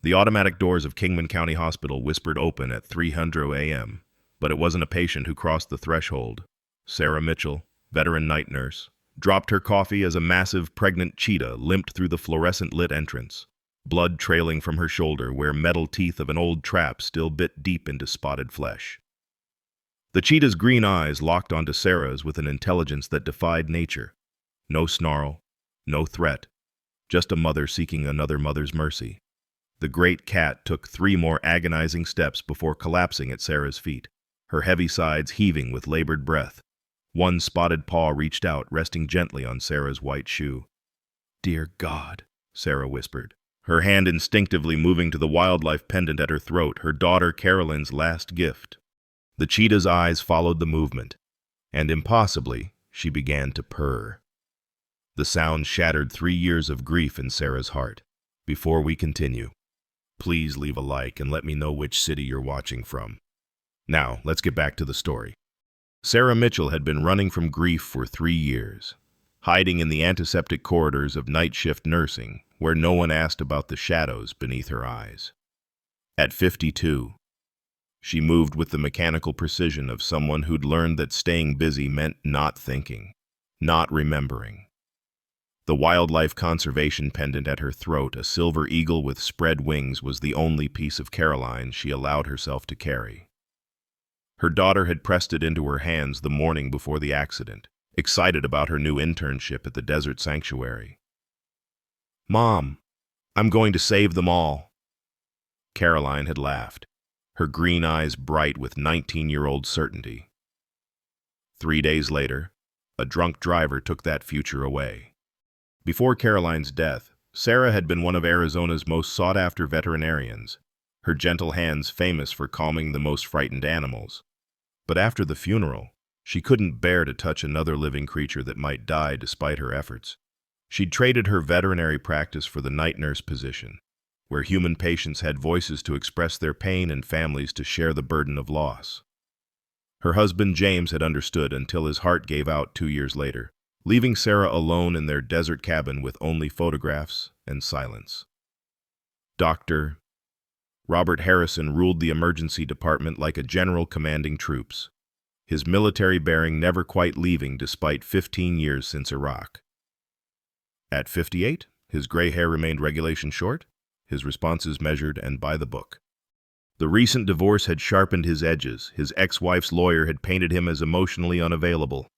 The automatic doors of Kingman County Hospital whispered open at 3:00 a.m., but it wasn't a patient who crossed the threshold. Sarah Mitchell, veteran night nurse, dropped her coffee as a massive, pregnant cheetah limped through the fluorescent-lit entrance, blood trailing from her shoulder where metal teeth of an old trap still bit deep into spotted flesh. The cheetah's green eyes locked onto Sarah's with an intelligence that defied nature. No snarl, no threat, just a mother seeking another mother's mercy. The great cat took 3 more agonizing steps before collapsing at Sarah's feet, her heavy sides heaving with labored breath. One spotted paw reached out, resting gently on Sarah's white shoe. "Dear God," Sarah whispered, her hand instinctively moving to the wildlife pendant at her throat, her daughter Carolyn's last gift. The cheetah's eyes followed the movement, and impossibly, she began to purr. The sound shattered 3 years of grief in Sarah's heart. Before we continue, please leave a like and let me know which city you're watching from. Now, let's get back to the story. Sarah Mitchell had been running from grief for 3 years, hiding in the antiseptic corridors of night shift nursing, where no one asked about the shadows beneath her eyes. At 52, she moved with the mechanical precision of someone who'd learned that staying busy meant not thinking, not remembering. The wildlife conservation pendant at her throat, a silver eagle with spread wings, was the only piece of Caroline she allowed herself to carry. Her daughter had pressed it into her hands the morning before the accident, excited about her new internship at the desert sanctuary. "Mom, I'm going to save them all." Caroline had laughed, her green eyes bright with 19-year-old certainty. 3 days later, a drunk driver took that future away. Before Caroline's death, Sarah had been one of Arizona's most sought-after veterinarians, her gentle hands famous for calming the most frightened animals. But after the funeral, she couldn't bear to touch another living creature that might die despite her efforts. She'd traded her veterinary practice for the night nurse position, where human patients had voices to express their pain and families to share the burden of loss. Her husband James had understood until his heart gave out 2 years later, leaving Sarah alone in their desert cabin with only photographs and silence. Dr. Robert Harrison ruled the emergency department like a general commanding troops, his military bearing never quite leaving despite 15 years since Iraq. At 58, his gray hair remained regulation short, his responses measured and by the book. The recent divorce had sharpened his edges, his ex-wife's lawyer had painted him as emotionally unavailable,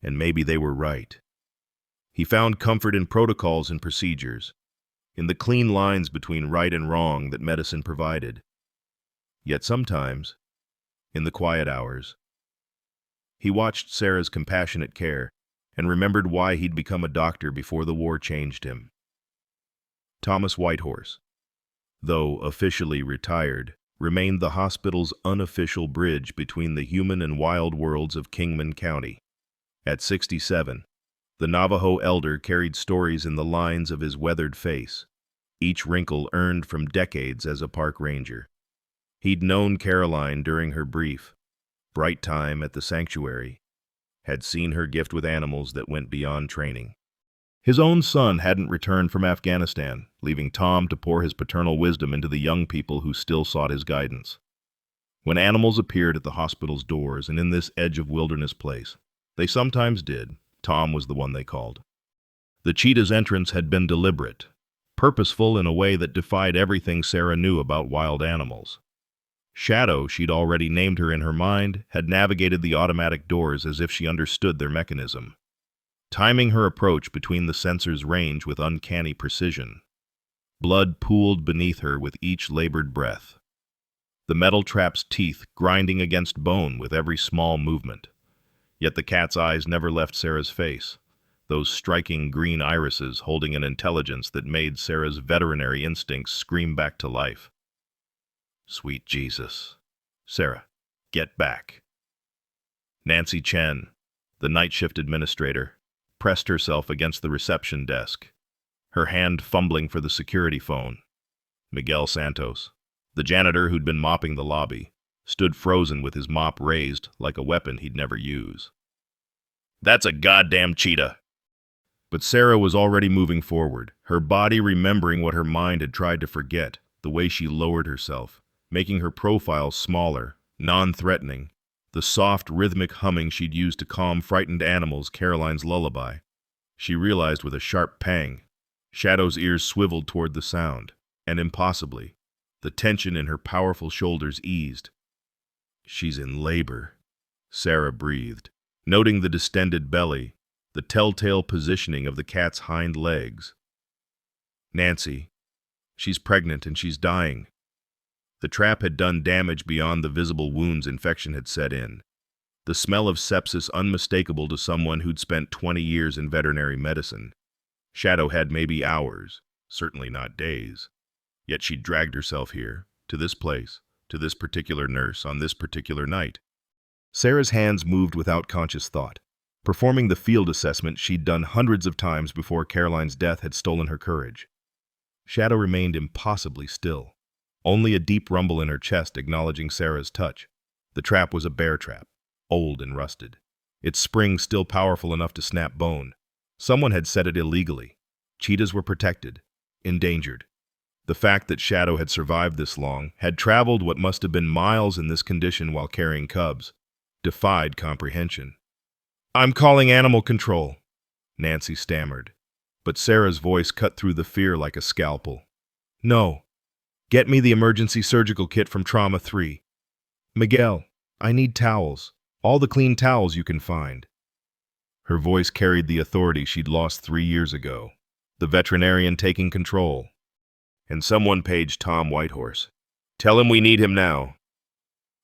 and maybe they were right. He found comfort in protocols and procedures, in the clean lines between right and wrong that medicine provided. Yet sometimes, in the quiet hours, he watched Sarah's compassionate care and remembered why he'd become a doctor before the war changed him. Thomas Whitehorse, though officially retired, remained the hospital's unofficial bridge between the human and wild worlds of Kingman County. At 67, the Navajo elder carried stories in the lines of his weathered face, each wrinkle earned from decades as a park ranger. He'd known Caroline during her bright time at the sanctuary, had seen her gift with animals that went beyond training. His own son hadn't returned from Afghanistan, leaving Tom to pour his paternal wisdom into the young people who still sought his guidance. When animals appeared at the hospital's doors and in this edge of wilderness place, they sometimes did, Tom was the one they called. The cheetah's entrance had been deliberate, purposeful in a way that defied everything Sarah knew about wild animals. Shadow, she'd already named her in her mind, had navigated the automatic doors as if she understood their mechanism, timing her approach between the sensor's range with uncanny precision. Blood pooled beneath her with each labored breath, the metal trap's teeth grinding against bone with every small movement. Yet the cat's eyes never left Sarah's face, those striking green irises holding an intelligence that made Sarah's veterinary instincts scream back to life. Sweet Jesus. Sarah, get back. Nancy Chen, the night shift administrator, pressed herself against the reception desk, her hand fumbling for the security phone. Miguel Santos, the janitor who'd been mopping the lobby, stood frozen with his mop raised like a weapon he'd never use. "That's a goddamn cheetah!" But Sarah was already moving forward, her body remembering what her mind had tried to forget, the way she lowered herself, making her profile smaller, non-threatening, the soft, rhythmic humming she'd used to calm frightened animals, Caroline's lullaby. She realized with a sharp pang. Shadow's ears swiveled toward the sound, and impossibly, the tension in her powerful shoulders eased. She's in labor, Sarah breathed, noting the distended belly, the telltale positioning of the cat's hind legs. Nancy, she's pregnant and she's dying. The trap had done damage beyond the visible wounds infection had set in. The smell of sepsis unmistakable to someone who'd spent 20 years in veterinary medicine. Shadow had maybe hours, certainly not days. Yet she'd dragged herself here, to this place, to this particular nurse, on this particular night. Sarah's hands moved without conscious thought, performing the field assessment she'd done hundreds of times before Caroline's death had stolen her courage. Shadow remained impossibly still, only a deep rumble in her chest acknowledging Sarah's touch. The trap was a bear trap, old and rusted, its springs still powerful enough to snap bone. Someone had set it illegally. Cheetahs were protected, endangered. The fact that Shadow had survived this long, had traveled what must have been miles in this condition while carrying cubs, defied comprehension. "I'm calling animal control," Nancy stammered, but Sarah's voice cut through the fear like a scalpel. "No. Get me the emergency surgical kit from Trauma 3. Miguel, I need towels. All the clean towels you can find." Her voice carried the authority she'd lost 3 years ago, the veterinarian taking control. And someone paged Tom Whitehorse. "Tell him we need him now."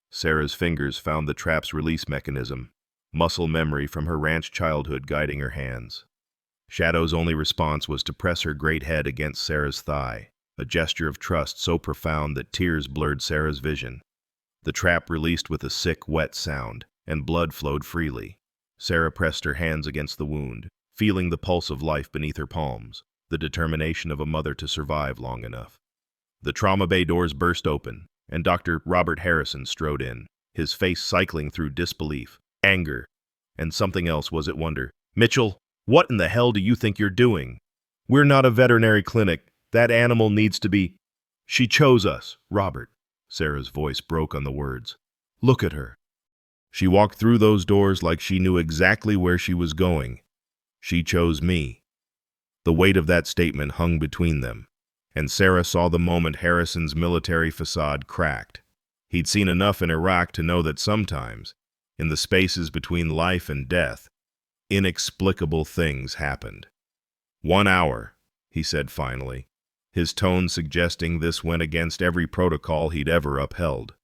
Sarah's fingers found the trap's release mechanism, muscle memory from her ranch childhood guiding her hands. Shadow's only response was to press her great head against Sarah's thigh, a gesture of trust so profound that tears blurred Sarah's vision. The trap released with a sick, wet sound, and blood flowed freely. Sarah pressed her hands against the wound, feeling the pulse of life beneath her palms, the determination of a mother to survive long enough. The trauma bay doors burst open, and Dr. Robert Harrison strode in, his face cycling through disbelief, anger, and something else, was it wonder? "Mitchell, what in the hell do you think you're doing? We're not a veterinary clinic. That animal needs to be—" "She chose us, Robert." Sarah's voice broke on the words. "Look at her. She walked through those doors like she knew exactly where she was going. She chose me." The weight of that statement hung between them, and Sarah saw the moment Harrison's military facade cracked. He'd seen enough in Iraq to know that sometimes, in the spaces between life and death, inexplicable things happened. "1 hour," he said finally, his tone suggesting this went against every protocol he'd ever upheld.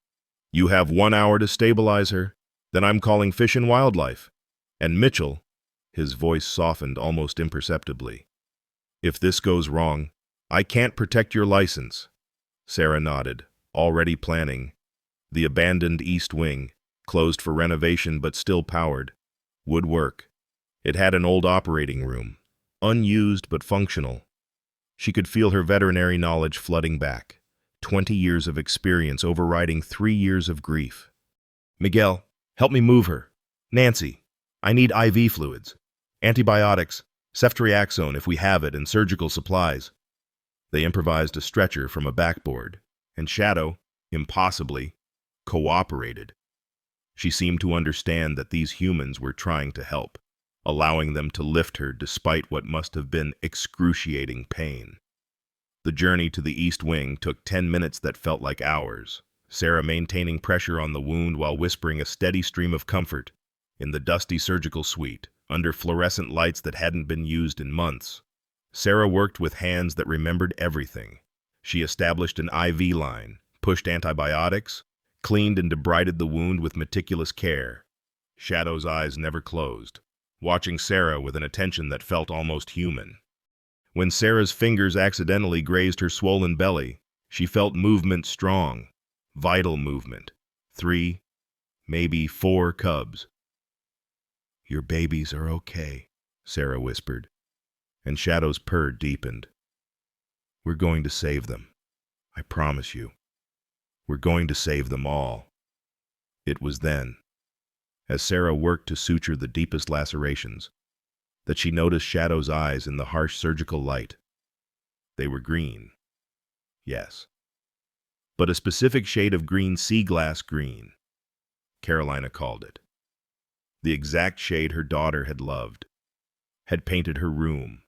"You have 1 hour to stabilize her? Then I'm calling Fish and Wildlife. And Mitchell," his voice softened almost imperceptibly, "if this goes wrong, I can't protect your license." Sarah nodded, already planning. The abandoned East Wing, closed for renovation but still powered, would work. It had an old operating room, unused but functional. She could feel her veterinary knowledge flooding back, 20 years of experience overriding 3 years of grief. "Miguel, help me move her. Nancy, I need IV fluids, antibiotics, ceftriaxone if we have it, and surgical supplies." They improvised a stretcher from a backboard, and Shadow, impossibly, cooperated. She seemed to understand that these humans were trying to help, allowing them to lift her despite what must have been excruciating pain. The journey to the East Wing took 10 minutes that felt like hours, Sarah maintaining pressure on the wound while whispering a steady stream of comfort. In the dusty surgical suite, under fluorescent lights that hadn't been used in months, Sarah worked with hands that remembered everything. She established an IV line, pushed antibiotics, cleaned and debrided the wound with meticulous care. Shadow's eyes never closed, watching Sarah with an attention that felt almost human. When Sarah's fingers accidentally grazed her swollen belly, she felt movement strong, vital movement. 3, maybe 4 cubs. "Your babies are okay," Sarah whispered, and Shadow's purr deepened. "We're going to save them. I promise you. We're going to save them all." It was then, as Sarah worked to suture the deepest lacerations, that she noticed Shadow's eyes in the harsh surgical light. They were green. Yes, but a specific shade of green, sea glass green, Carolina called it. The exact shade her daughter had loved, had painted her room,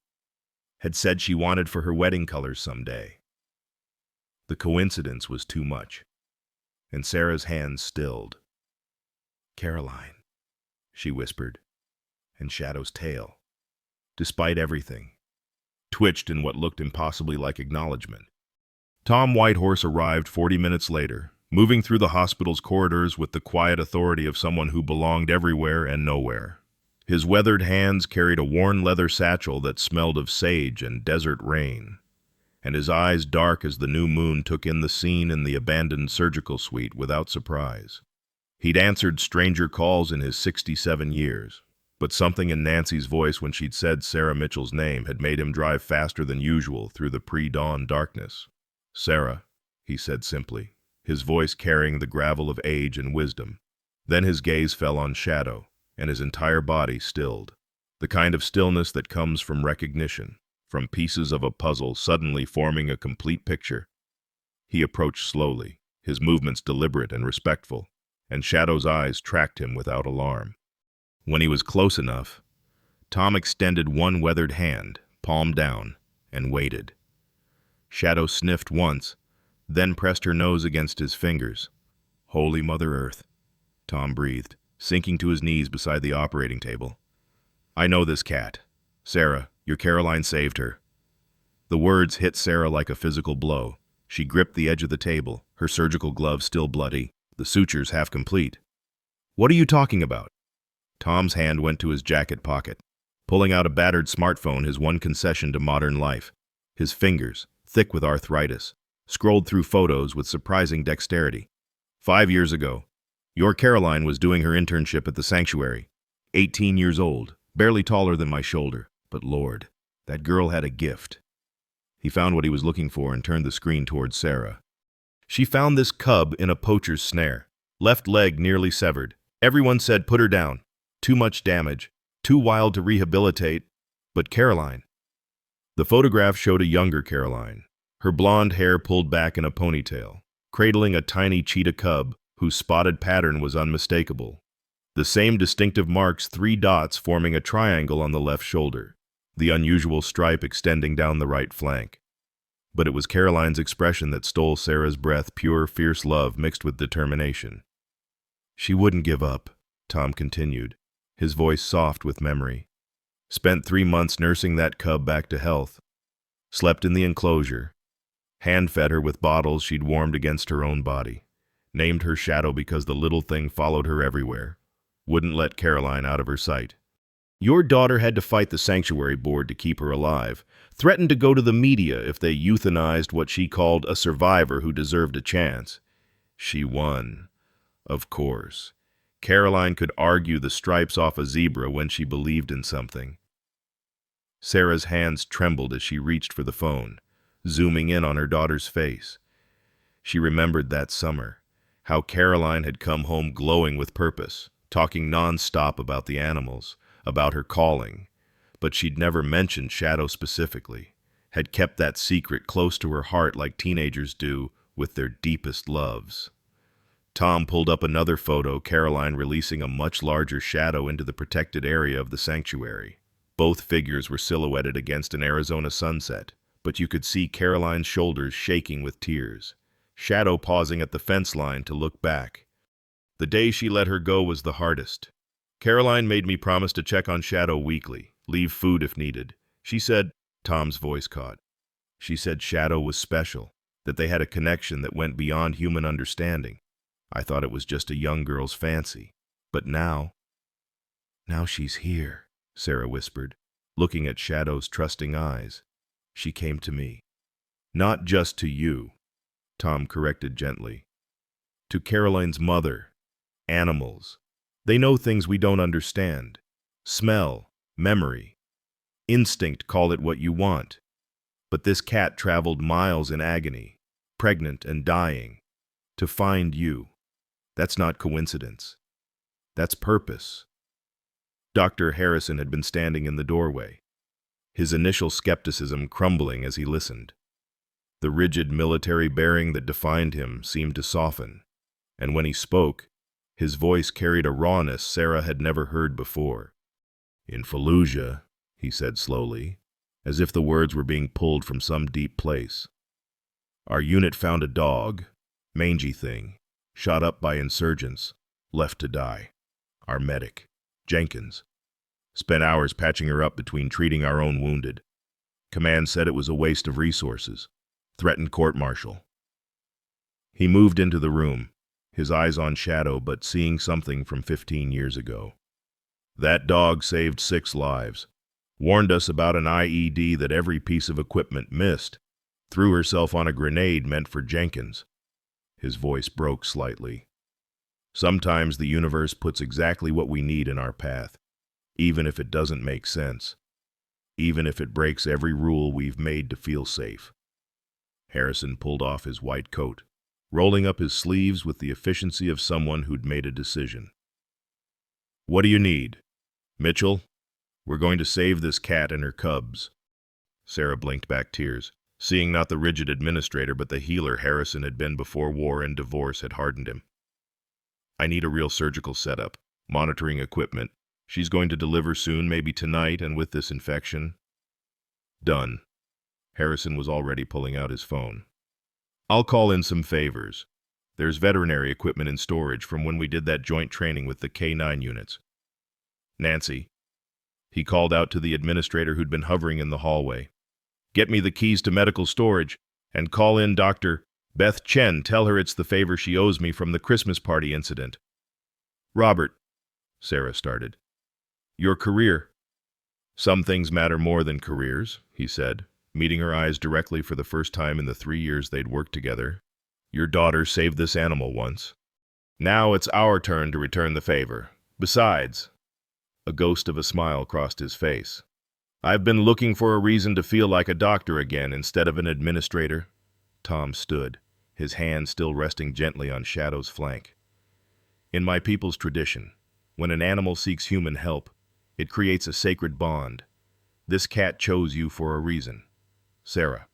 had said she wanted for her wedding colors someday. The coincidence was too much, and Sarah's hands stilled. "Caroline," she whispered, and Shadow's tail, despite everything, twitched in what looked impossibly like acknowledgement. Tom Whitehorse arrived 40 minutes later, moving through the hospital's corridors with the quiet authority of someone who belonged everywhere and nowhere. His weathered hands carried a worn leather satchel that smelled of sage and desert rain, and his eyes dark as the new moon took in the scene in the abandoned surgical suite without surprise. He'd answered stranger calls in his 67 years, but something in Nancy's voice when she'd said Sarah Mitchell's name had made him drive faster than usual through the pre-dawn darkness. "Sarah," he said simply, his voice carrying the gravel of age and wisdom. Then his gaze fell on Shadow, and his entire body stilled. The kind of stillness that comes from recognition, from pieces of a puzzle suddenly forming a complete picture. He approached slowly, his movements deliberate and respectful, and Shadow's eyes tracked him without alarm. When he was close enough, Tom extended one weathered hand, palm down, and waited. Shadow sniffed once, then pressed her nose against his fingers. "Holy Mother Earth," Tom breathed, sinking to his knees beside the operating table. "I know this cat. Sarah, your Caroline saved her." The words hit Sarah like a physical blow. She gripped the edge of the table, her surgical glove still bloody, the sutures half complete. "What are you talking about?" Tom's hand went to his jacket pocket, pulling out a battered smartphone, his one concession to modern life. His fingers, thick with arthritis, scrolled through photos with surprising dexterity. 5 years ago, your Caroline was doing her internship at the sanctuary. 18 years old, barely taller than my shoulder, but Lord, that girl had a gift. He found what he was looking for and turned the screen towards Sarah. She found this cub in a poacher's snare, left leg nearly severed. Everyone said put her down. Too much damage, too wild to rehabilitate. But Caroline. The photograph showed a younger Caroline, her blonde hair pulled back in a ponytail, cradling a tiny cheetah cub whose spotted pattern was unmistakable. The same distinctive marks, 3 dots forming a triangle on the left shoulder, the unusual stripe extending down the right flank. But it was Caroline's expression that stole Sarah's breath, pure, fierce love mixed with determination. "She wouldn't give up," Tom continued, his voice soft with memory. "Spent 3 months nursing that cub back to health. Slept in the enclosure. Hand-fed her with bottles she'd warmed against her own body. Named her Shadow because the little thing followed her everywhere. Wouldn't let Caroline out of her sight. Your daughter had to fight the sanctuary board to keep her alive. Threatened to go to the media if they euthanized what she called a survivor who deserved a chance. She won. Of course. Caroline could argue the stripes off a zebra when she believed in something." Sarah's hands trembled as she reached for the phone, zooming in on her daughter's face. She remembered that summer, how Caroline had come home glowing with purpose, talking non-stop about the animals, about her calling, but she'd never mentioned Shadow specifically, had kept that secret close to her heart like teenagers do with their deepest loves. Tom pulled up another photo, Caroline releasing a much larger shadow into the protected area of the sanctuary. Both figures were silhouetted against an Arizona sunset, but you could see Caroline's shoulders shaking with tears, Shadow pausing at the fence line to look back. The day she let her go was the hardest. Caroline made me promise to check on Shadow weekly, leave food if needed. She said, Tom's voice caught. She said Shadow was special, that they had a connection that went beyond human understanding. I thought it was just a young girl's fancy. But now she's here, Sarah whispered, looking at Shadow's trusting eyes. She came to me. Not just to you, Tom corrected gently. To Caroline's mother, animals. They know things we don't understand. Smell, memory, instinct, call it what you want. But this cat traveled miles in agony, pregnant and dying, to find you. That's not coincidence. That's purpose. Dr. Harrison had been standing in the doorway, his initial skepticism crumbling as he listened. The rigid military bearing that defined him seemed to soften, and when he spoke, his voice carried a rawness Sarah had never heard before. "In Fallujah," he said slowly, as if the words were being pulled from some deep place, "our unit found a dog, mangy thing, shot up by insurgents, left to die. Our medic, Jenkins, spent hours patching her up between treating our own wounded. Command said it was a waste of resources, threatened court-martial." He moved into the room, his eyes on Shadow but seeing something from 15 years ago. "That dog saved 6 lives, warned us about an IED that every piece of equipment missed, threw herself on a grenade meant for Jenkins." His voice broke slightly. "Sometimes the universe puts exactly what we need in our path, even if it doesn't make sense, even if it breaks every rule we've made to feel safe." Harrison pulled off his white coat, rolling up his sleeves with the efficiency of someone who'd made a decision. "What do you need? Mitchell, we're going to save this cat and her cubs." Sarah blinked back tears, seeing not the rigid administrator but the healer Harrison had been before war and divorce had hardened him. "I need a real surgical setup, monitoring equipment. She's going to deliver soon, maybe tonight, and with this infection." "Done." Harrison was already pulling out his phone. "I'll call in some favors. There's veterinary equipment in storage from when we did that joint training with the K9 units. Nancy." He called out to the administrator who'd been hovering in the hallway. "Get me the keys to medical storage, and call in Dr. Beth Chen. Tell her it's the favor she owes me from the Christmas party incident." "Robert," Sarah started. "Your career." "Some things matter more than careers," he said, meeting her eyes directly for the first time in the 3 years they'd worked together. "Your daughter saved this animal once. Now it's our turn to return the favor. Besides," a ghost of a smile crossed his face, "I've been looking for a reason to feel like a doctor again instead of an administrator." Tom stood, his hand still resting gently on Shadow's flank. "In my people's tradition, when an animal seeks human help, it creates a sacred bond. This cat chose you for a reason. Sarah,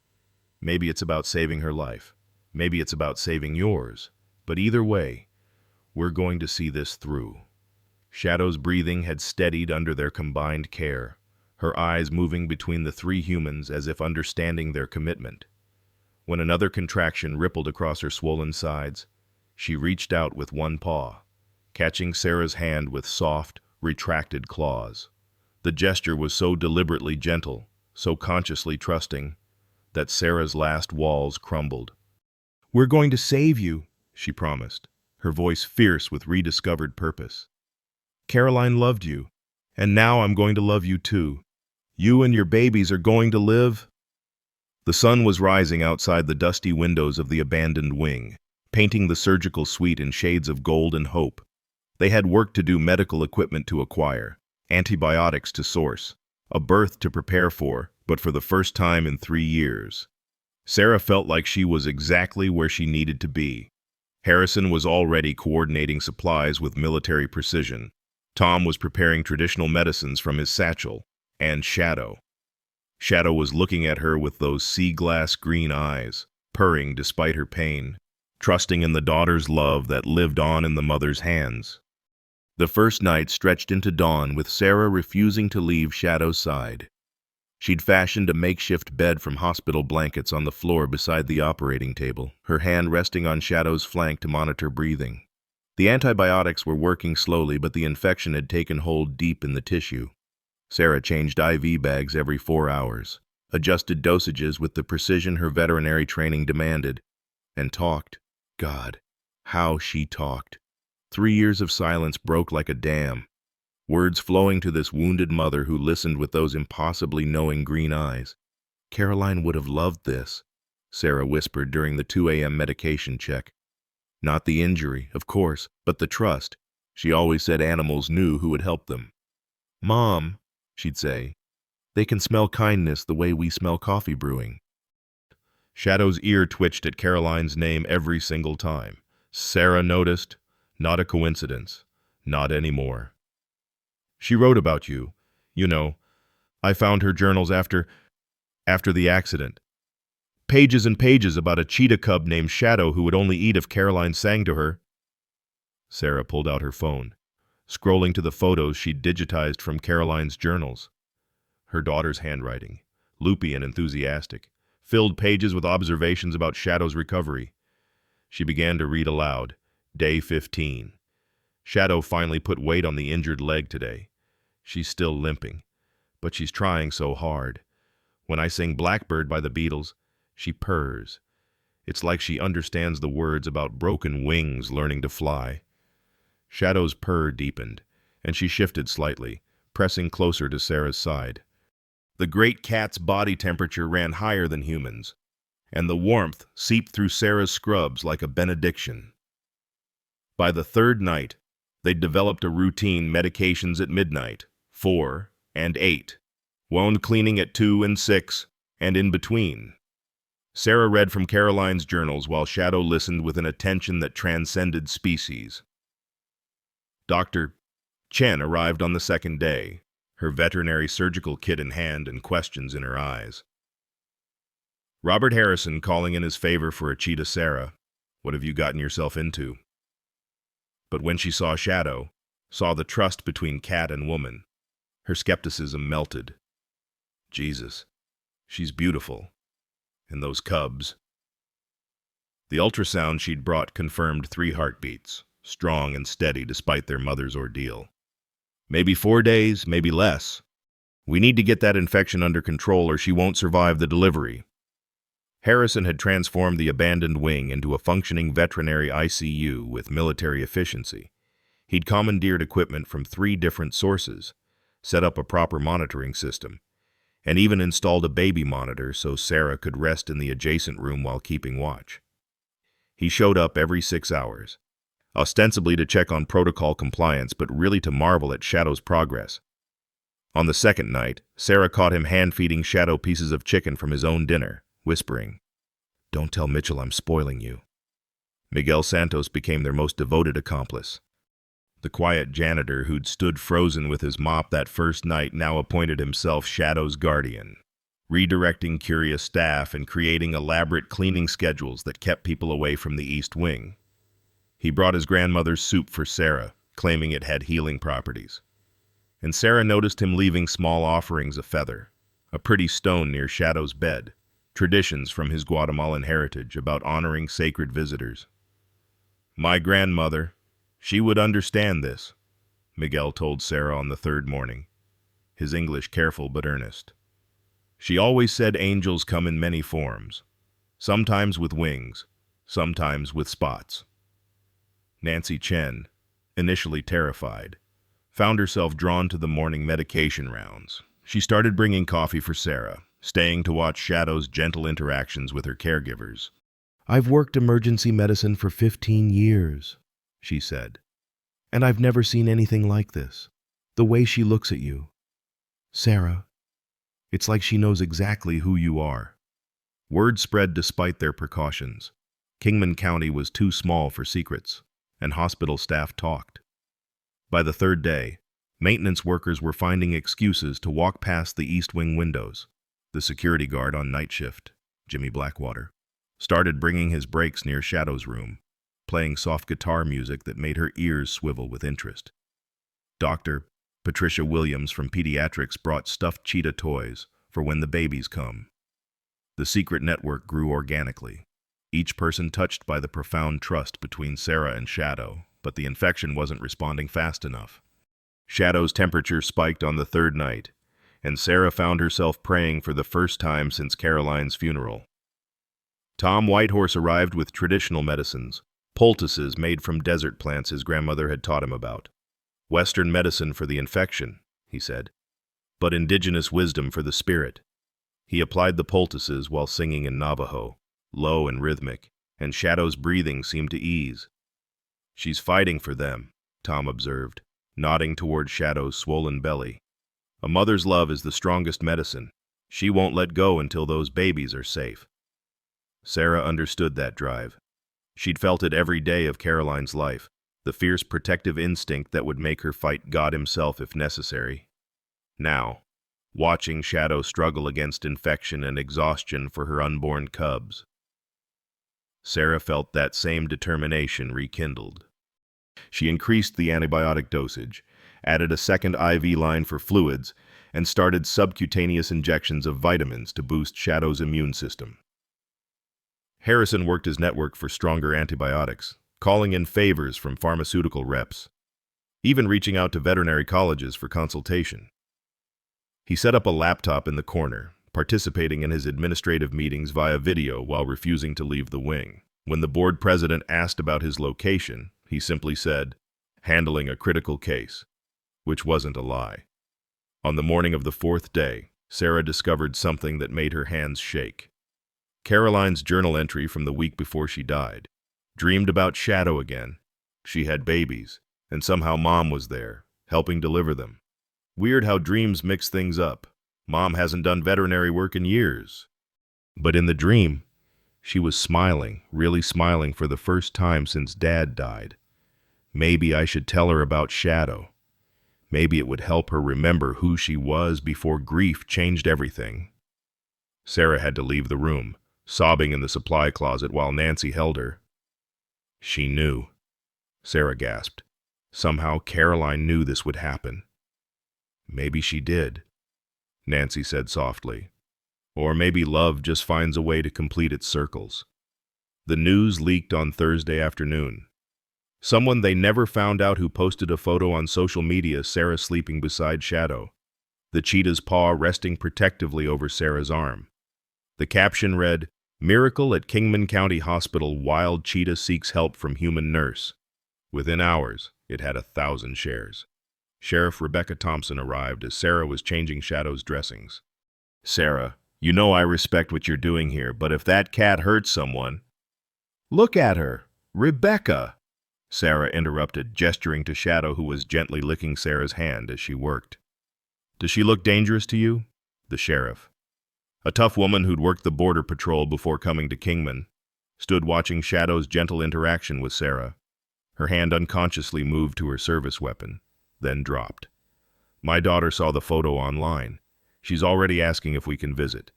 maybe it's about saving her life. Maybe it's about saving yours. But either way, we're going to see this through." Shadow's breathing had steadied under their combined care, her eyes moving between the 3 humans as if understanding their commitment. When another contraction rippled across her swollen sides, she reached out with one paw, catching Sarah's hand with soft, retracted claws. The gesture was so deliberately gentle, so consciously trusting, that Sarah's last walls crumbled. "We're going to save you," she promised, her voice fierce with rediscovered purpose. "Caroline loved you, and now I'm going to love you too. You and your babies are going to live." The sun was rising outside the dusty windows of the abandoned wing, painting the surgical suite in shades of gold and hope. They had work to do, medical equipment to acquire, antibiotics to source, a birth to prepare for, but for the first time in 3 years. Sarah felt like she was exactly where she needed to be. Harrison was already coordinating supplies with military precision. Tom was preparing traditional medicines from his satchel, and Shadow was looking at her with those sea-glass green eyes, purring despite her pain, trusting in the daughter's love that lived on in the mother's hands. The first night stretched into dawn with Sarah refusing to leave Shadow's side. She'd fashioned a makeshift bed from hospital blankets on the floor beside the operating table, her hand resting on Shadow's flank to monitor breathing. The antibiotics were working slowly, but the infection had taken hold deep in the tissue. Sarah changed IV bags every 4 hours, adjusted dosages with the precision her veterinary training demanded, and talked. God, how she talked. 3 years of silence broke like a dam, words flowing to this wounded mother who listened with those impossibly knowing green eyes. "Caroline would have loved this," Sarah whispered during the 2 a.m. medication check. "Not the injury, of course, but the trust. She always said animals knew who would help them. Mom," she'd say, "they can smell kindness the way we smell coffee brewing." Shadow's ear twitched at Caroline's name every single time. Sarah noticed. Not a coincidence. Not anymore. "She wrote about you. You know, I found her journals after the accident." pages and pages about a cheetah cub named Shadow who would only eat if Caroline sang to her. Sarah pulled out her phone, scrolling to the photos she'd digitized from Caroline's journals. Her daughter's handwriting, loopy and enthusiastic, filled pages with observations about Shadow's recovery. She began to read aloud. Day 15. Shadow finally put weight on the injured leg today. She's still limping, but she's trying so hard. When I sing Blackbird by the Beatles, she purrs. It's like she understands the words about broken wings learning to fly. Shadow's purr deepened, and she shifted slightly, pressing closer to Sarah's side. The great cat's body temperature ran higher than humans, and the warmth seeped through Sarah's scrubs like a benediction. By the third night, they'd developed a routine: medications at midnight, 4, and 8, wound cleaning at 2 and 6, and in between. Sarah read from Caroline's journals while Shadow listened with an attention that transcended species. Dr. Chen arrived on the second day, her veterinary surgical kit in hand and questions in her eyes. Robert Harrison calling in his favor for a cheetah. Sarah, what have you gotten yourself into? But when she saw Shadow, saw the trust between cat and woman, her skepticism melted. Jesus, she's beautiful. And those cubs. The ultrasound she'd brought confirmed 3 heartbeats, strong and steady despite their mother's ordeal. Maybe 4 days, maybe less. We need to get that infection under control or she won't survive the delivery. Harrison had transformed the abandoned wing into a functioning veterinary ICU with military efficiency. He'd commandeered equipment from 3 different sources, set up a proper monitoring system, and even installed a baby monitor so Sarah could rest in the adjacent room while keeping watch. He showed up every 6 hours, ostensibly to check on protocol compliance, but really to marvel at Shadow's progress. On the second night, Sarah caught him hand-feeding Shadow pieces of chicken from his own dinner, whispering, "Don't tell Mitchell I'm spoiling you." Miguel Santos became their most devoted accomplice. The quiet janitor who'd stood frozen with his mop that first night now appointed himself Shadow's guardian, redirecting curious staff and creating elaborate cleaning schedules that kept people away from the East Wing. He brought his grandmother's soup for Sarah, claiming it had healing properties. And Sarah noticed him leaving small offerings: a feather, a pretty stone near Shadow's bed, traditions from his Guatemalan heritage about honoring sacred visitors. "My grandmother, she would understand this," Miguel told Sarah on the third morning, his English careful but earnest. "She always said angels come in many forms, sometimes with wings, sometimes with spots." Nancy Chen, initially terrified, found herself drawn to the morning medication rounds. She started bringing coffee for Sarah, staying to watch Shadow's gentle interactions with her caregivers. "I've worked emergency medicine for 15 years, she said, "and I've never seen anything like this. The way she looks at you. Sarah, it's like she knows exactly who you are." Word spread despite their precautions. Kingman County was too small for secrets, and hospital staff talked. By the third day, maintenance workers were finding excuses to walk past the East Wing windows. The security guard on night shift, Jimmy Blackwater, started bringing his breaks near Shadow's room, playing soft guitar music that made her ears swivel with interest. Dr. Patricia Williams from Pediatrics brought stuffed cheetah toys for when the babies come. The secret network grew organically, each person touched by the profound trust between Sarah and Shadow, but the infection wasn't responding fast enough. Shadow's temperature spiked on the third night, and Sarah found herself praying for the first time since Caroline's funeral. Tom Whitehorse arrived with traditional medicines, poultices made from desert plants his grandmother had taught him about. "Western medicine for the infection," he said, "but indigenous wisdom for the spirit." He applied the poultices while singing in Navajo, low and rhythmic, and Shadow's breathing seemed to ease. "She's fighting for them," Tom observed, nodding toward Shadow's swollen belly. "A mother's love is the strongest medicine. She won't let go until those babies are safe." Sarah understood that drive. She'd felt it every day of Caroline's life, the fierce protective instinct that would make her fight God himself if necessary. Now, watching Shadow struggle against infection and exhaustion for her unborn cubs. Sarah felt that same determination rekindled. She increased the antibiotic dosage, added a second IV line for fluids, and started subcutaneous injections of vitamins to boost Shadow's immune system. Harrison worked his network for stronger antibiotics, calling in favors from pharmaceutical reps, even reaching out to veterinary colleges for consultation. He set up a laptop in the corner, participating in his administrative meetings via video while refusing to leave the wing. When the board president asked about his location, he simply said, "Handling a critical case," which wasn't a lie. On the morning of the fourth day, Sarah discovered something that made her hands shake. Caroline's journal entry from the week before she died. Dreamed about Shadow again. She had babies, and somehow Mom was there, helping deliver them. Weird how dreams mix things up. Mom hasn't done veterinary work in years. But in the dream, she was smiling, really smiling for the first time since Dad died. Maybe I should tell her about Shadow. Maybe it would help her remember who she was before grief changed everything. Sarah had to leave the room, sobbing in the supply closet while Nancy held her. She knew. Sarah gasped. Somehow Caroline knew this would happen. Maybe she did, Nancy said softly. Or maybe love just finds a way to complete its circles. The news leaked on Thursday afternoon. Someone they never found out who posted a photo on social media, Sarah sleeping beside Shadow, the cheetah's paw resting protectively over Sarah's arm. The caption read, "Miracle at Kingman County Hospital, wild cheetah seeks help from human nurse." Within hours, it had 1,000 shares. Sheriff Rebecca Thompson arrived as Sarah was changing Shadow's dressings. "Sarah, you know I respect what you're doing here, but if that cat hurts someone—" "Look at her! Rebecca!" Sarah interrupted, gesturing to Shadow, who was gently licking Sarah's hand as she worked. "Does she look dangerous to you?" The sheriff, a tough woman who'd worked the border patrol before coming to Kingman, stood watching Shadow's gentle interaction with Sarah. Her hand unconsciously moved to her service weapon, then dropped. "My daughter saw the photo online. She's already asking if we can visit.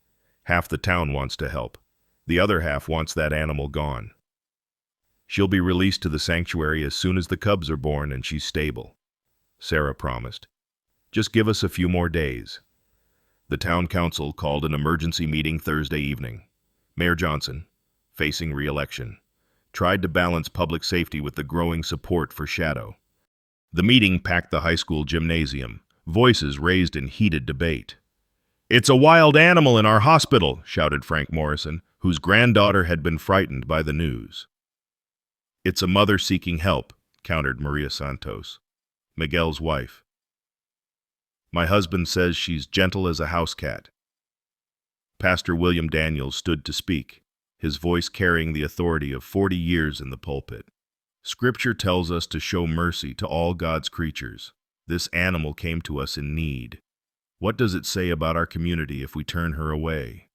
Half the town wants to help. The other half wants that animal gone. She'll be released to the sanctuary as soon as the cubs are born and she's stable," Sarah promised. "Just give us a few more days." The town council called an emergency meeting Thursday evening. Mayor Johnson, facing re-election, tried to balance public safety with the growing support for Shadow. The meeting packed the high school gymnasium, voices raised in heated debate. "It's a wild animal in our hospital," shouted Frank Morrison, whose granddaughter had been frightened by the news. "It's a mother seeking help," countered Maria Santos, Miguel's wife. "My husband says she's gentle as a house cat." Pastor William Daniels stood to speak, his voice carrying the authority of 40 years in the pulpit. "Scripture tells us to show mercy to all God's creatures. This animal came to us in need. What does it say about our community if we turn her away?"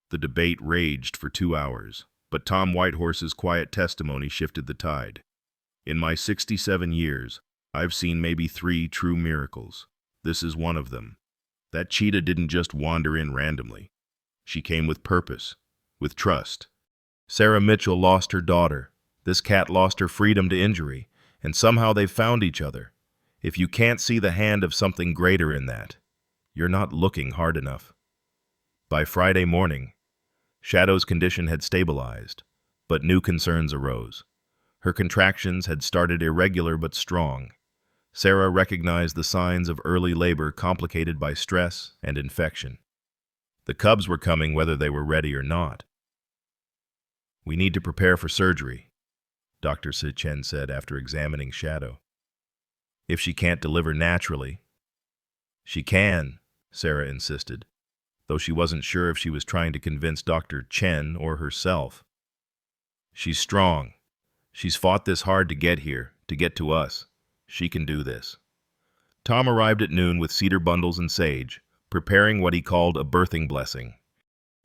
The debate raged for 2 hours, but Tom Whitehorse's quiet testimony shifted the tide. "In my 67 years, I've seen maybe 3 true miracles. This is one of them. That cheetah didn't just wander in randomly. She came with purpose, with trust. Sarah Mitchell lost her daughter. This cat lost her freedom to injury, and somehow they found each other. If you can't see the hand of something greater in that, you're not looking hard enough." By Friday morning, Shadow's condition had stabilized, but new concerns arose. Her contractions had started irregular but strong. Sarah recognized the signs of early labor complicated by stress and infection. The cubs were coming whether they were ready or not. "We need to prepare for surgery," Dr. Sichen said after examining Shadow. "If she can't deliver naturally—" "She can," Sarah insisted, though she wasn't sure if she was trying to convince Dr. Chen or herself. "She's strong. She's fought this hard to get here, to get to us. She can do this." Tom arrived at noon with cedar bundles and sage, preparing what he called a birthing blessing.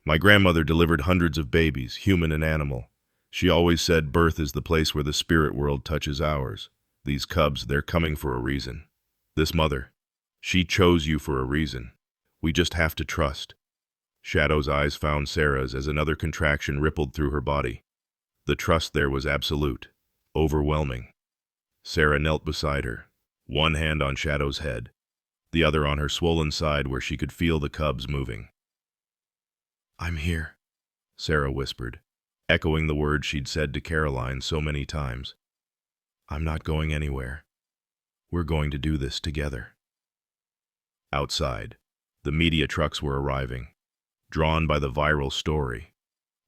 "My grandmother delivered hundreds of babies, human and animal. She always said birth is the place where the spirit world touches ours. These cubs, they're coming for a reason. This mother, she chose you for a reason. We just have to trust. Shadow's eyes found Sarah's as another contraction rippled through her body. The trust there was absolute, overwhelming. Sarah knelt beside her, one hand on Shadow's head, the other on her swollen side where she could feel the cubs moving. "I'm here," Sarah whispered, echoing the words she'd said to Caroline so many times. "I'm not going anywhere. We're going to do this together." Outside, the media trucks were arriving, drawn by the viral story.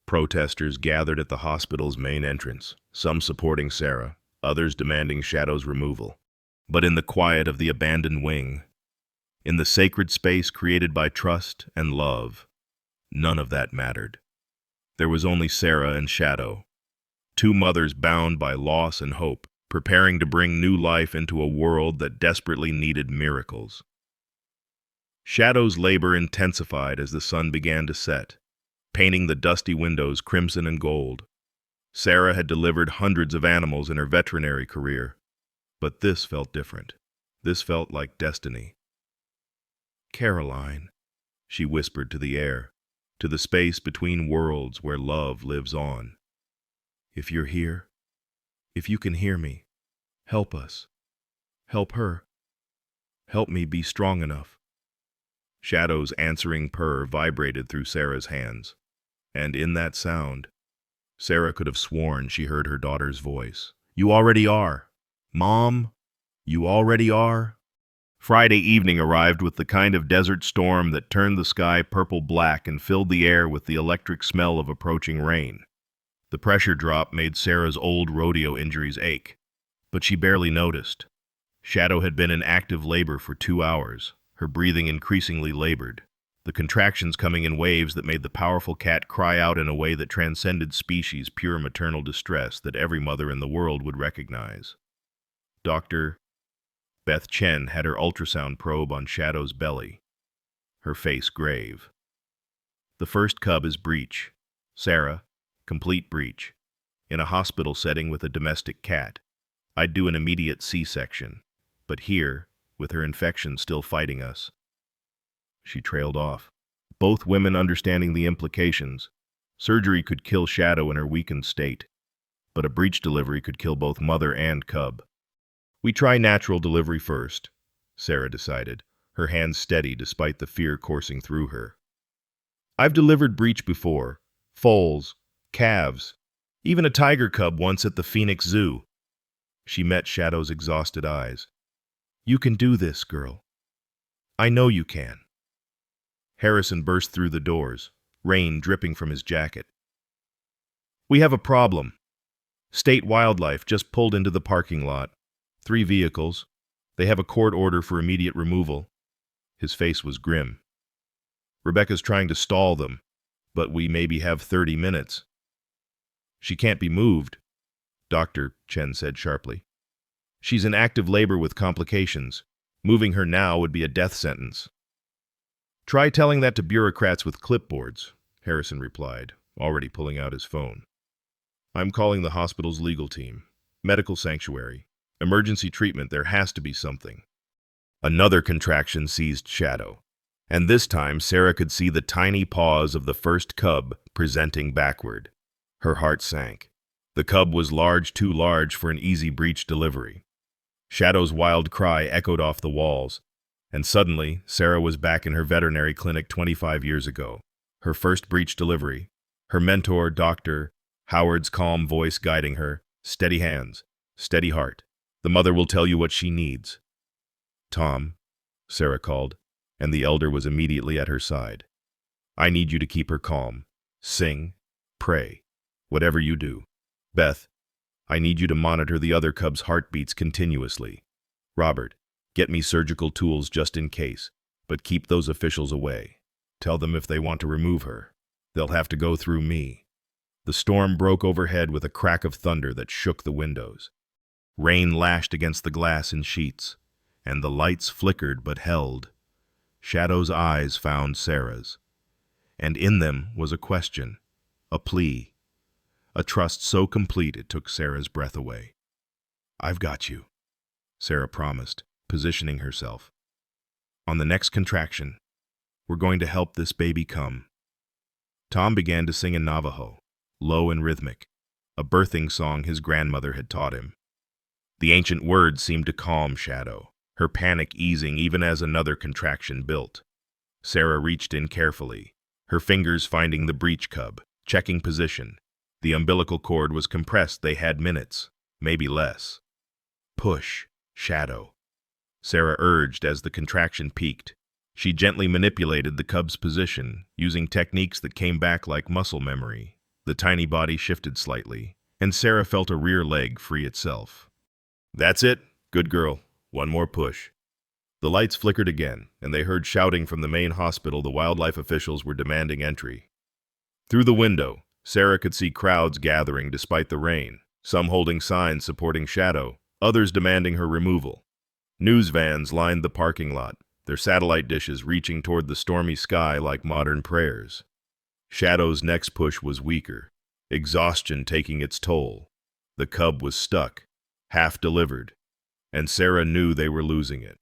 Protesters gathered at the hospital's main entrance, some supporting Sarah, others demanding Shadow's removal. But in the quiet of the abandoned wing, in the sacred space created by trust and love, none of that mattered. There was only Sarah and Shadow, two mothers bound by loss and hope, preparing to bring new life into a world that desperately needed miracles. Shadow's labor intensified as the sun began to set, painting the dusty windows crimson and gold. Sarah had delivered hundreds of animals in her veterinary career, but this felt different. This felt like destiny. "Caroline," she whispered to the air, to the space between worlds where love lives on. "If you're here, if you can hear me, help us. Help her. Help me be strong enough." Shadow's answering purr vibrated through Sarah's hands, and in that sound, Sarah could have sworn she heard her daughter's voice. "You already are. Mom, you already are." Friday evening arrived with the kind of desert storm that turned the sky purple-black and filled the air with the electric smell of approaching rain. The pressure drop made Sarah's old rodeo injuries ache, but she barely noticed. Shadow had been in active labor for 2 hours, her breathing increasingly labored, the contractions coming in waves that made the powerful cat cry out in a way that transcended species' pure maternal distress that every mother in the world would recognize. Dr. Beth Chen had her ultrasound probe on Shadow's belly, her face grave. "The first cub is breech. Sarah, complete breech. In a hospital setting with a domestic cat. I'd do an immediate C-section, but here, with her infection still fighting us." She trailed off, both women understanding the implications. Surgery could kill Shadow in her weakened state, but a breech delivery could kill both mother and cub. "We try natural delivery first," Sarah decided, her hands steady despite the fear coursing through her. "I've delivered breech before, foals, calves, even a tiger cub once at the Phoenix Zoo." She met Shadow's exhausted eyes. "You can do this, girl. I know you can." Harrison burst through the doors, rain dripping from his jacket. "We have a problem. State Wildlife just pulled into the parking lot. 3 vehicles. They have a court order for immediate removal." His face was grim. "Rebecca's trying to stall them, but we maybe have 30 minutes. "She can't be moved," Dr. Chen said sharply. "She's in active labor with complications. Moving her now would be a death sentence." "Try telling that to bureaucrats with clipboards," Harrison replied, already pulling out his phone. "I'm calling the hospital's legal team. Medical sanctuary. Emergency treatment, there has to be something." Another contraction seized Shadow, and this time Sarah could see the tiny paws of the first cub presenting backward. Her heart sank. The cub was large, too large for an easy breech delivery. Shadow's wild cry echoed off the walls, and suddenly Sarah was back in her veterinary clinic 25 years ago. Her first breech delivery, her mentor, Dr. Howard's calm voice guiding her, "Steady hands, steady heart. The mother will tell you what she needs." "Tom," Sarah called, and the elder was immediately at her side. "I need you to keep her calm. Sing, pray, whatever you do. Beth, I need you to monitor the other cub's heartbeats continuously. Robert, get me surgical tools just in case, but keep those officials away. Tell them if they want to remove her, they'll have to go through me." The storm broke overhead with a crack of thunder that shook the windows. Rain lashed against the glass in sheets, and the lights flickered but held. Shadow's eyes found Sarah's, and in them was a question, a plea, a trust so complete it took Sarah's breath away. "I've got you," Sarah promised, positioning herself. On the next contraction, We're going to help this baby come." Tom began to sing in Navajo, low and rhythmic, a birthing song his grandmother had taught him. The ancient words seemed to calm Shadow, her panic easing even as another contraction built. Sarah reached in carefully, her fingers finding the breech cub, checking position. The umbilical cord was compressed. They had minutes, maybe less. "Push, Shadow," Sarah urged as the contraction peaked. She gently manipulated the cub's position, using techniques that came back like muscle memory. The tiny body shifted slightly, and Sarah felt a rear leg free itself. "That's it. Good girl. One more push." The lights flickered again, and they heard shouting from the main hospital. The wildlife officials were demanding entry. Through the window, Sarah could see crowds gathering despite the rain, some holding signs supporting Shadow, others demanding her removal. News vans lined the parking lot, their satellite dishes reaching toward the stormy sky like modern prayers. Shadow's next push was weaker, exhaustion taking its toll. The cub was stuck, half delivered, and Sarah knew they were losing it.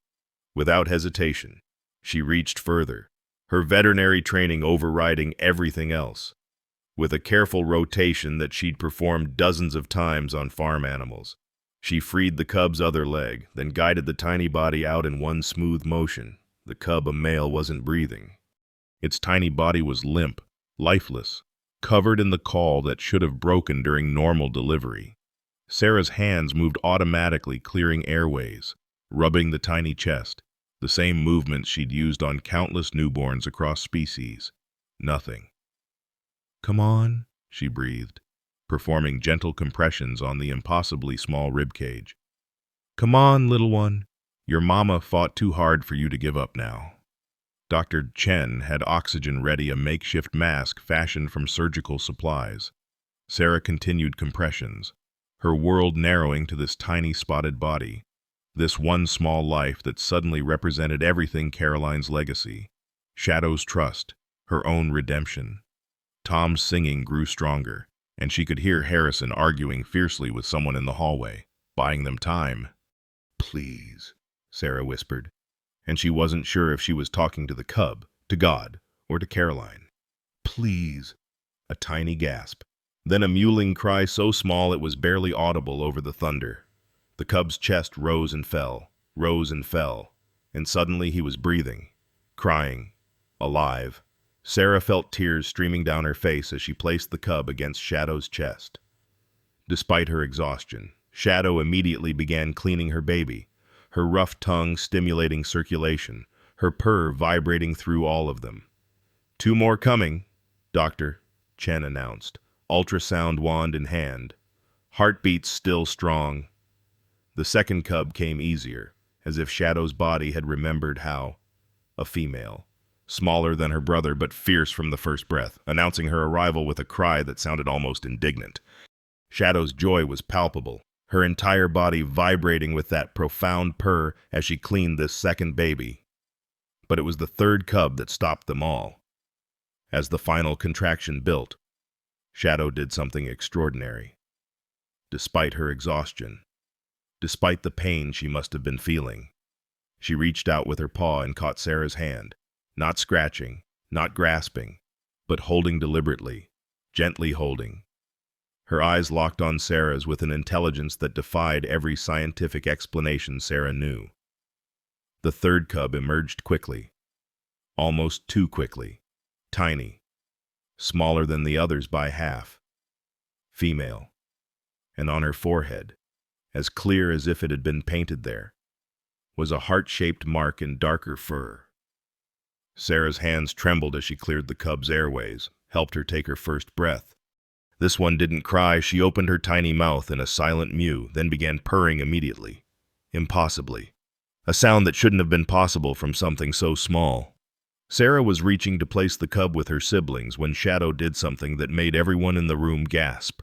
Without hesitation, she reached further, her veterinary training overriding everything else. With a careful rotation that she'd performed dozens of times on farm animals, she freed the cub's other leg, then guided the tiny body out in one smooth motion. The cub, a male, wasn't breathing. Its tiny body was limp, lifeless, covered in the caul that should have broken during normal delivery. Sarah's hands moved automatically, clearing airways, rubbing the tiny chest, the same movements she'd used on countless newborns across species. Nothing. "Come on," she breathed, performing gentle compressions on the impossibly small ribcage. "Come on, little one. Your mama fought too hard for you to give up now." Dr. Chen had oxygen ready, a makeshift mask fashioned from surgical supplies. Sarah continued compressions, her world narrowing to this tiny spotted body, this one small life that suddenly represented everything: Caroline's legacy, Shadow's trust, her own redemption. Tom's singing grew stronger, and she could hear Harrison arguing fiercely with someone in the hallway, buying them time. "Please," Sarah whispered, and she wasn't sure if she was talking to the cub, to God, or to Caroline. "Please." A tiny gasp, then a mewling cry so small it was barely audible over the thunder. The cub's chest rose and fell, and suddenly he was breathing, crying, alive. Sarah felt tears streaming down her face as she placed the cub against Shadow's chest. Despite her exhaustion, Shadow immediately began cleaning her baby, her rough tongue stimulating circulation, her purr vibrating through all of them. "2 more coming," Dr. Chen announced, ultrasound wand in hand. Heartbeats still strong. The second cub came easier, as if Shadow's body had remembered how. A female, smaller than her brother but fierce from the first breath, announcing her arrival with a cry that sounded almost indignant. Shadow's joy was palpable, her entire body vibrating with that profound purr as she cleaned this second baby. But it was the third cub that stopped them all. As the final contraction built, Shadow did something extraordinary. Despite her exhaustion, despite the pain she must have been feeling, she reached out with her paw and caught Sarah's hand, not scratching, not grasping, but holding deliberately, gently holding. Her eyes locked on Sarah's with an intelligence that defied every scientific explanation Sarah knew. The third cub emerged quickly, almost too quickly, tiny, smaller than the others by half, female, and on her forehead, as clear as if it had been painted there, was a heart-shaped mark in darker fur. Sarah's hands trembled as she cleared the cub's airways, helped her take her first breath. This one didn't cry. She opened her tiny mouth in a silent mew, then began purring immediately, impossibly, a sound that shouldn't have been possible from something so small. Sarah was reaching to place the cub with her siblings when Shadow did something that made everyone in the room gasp.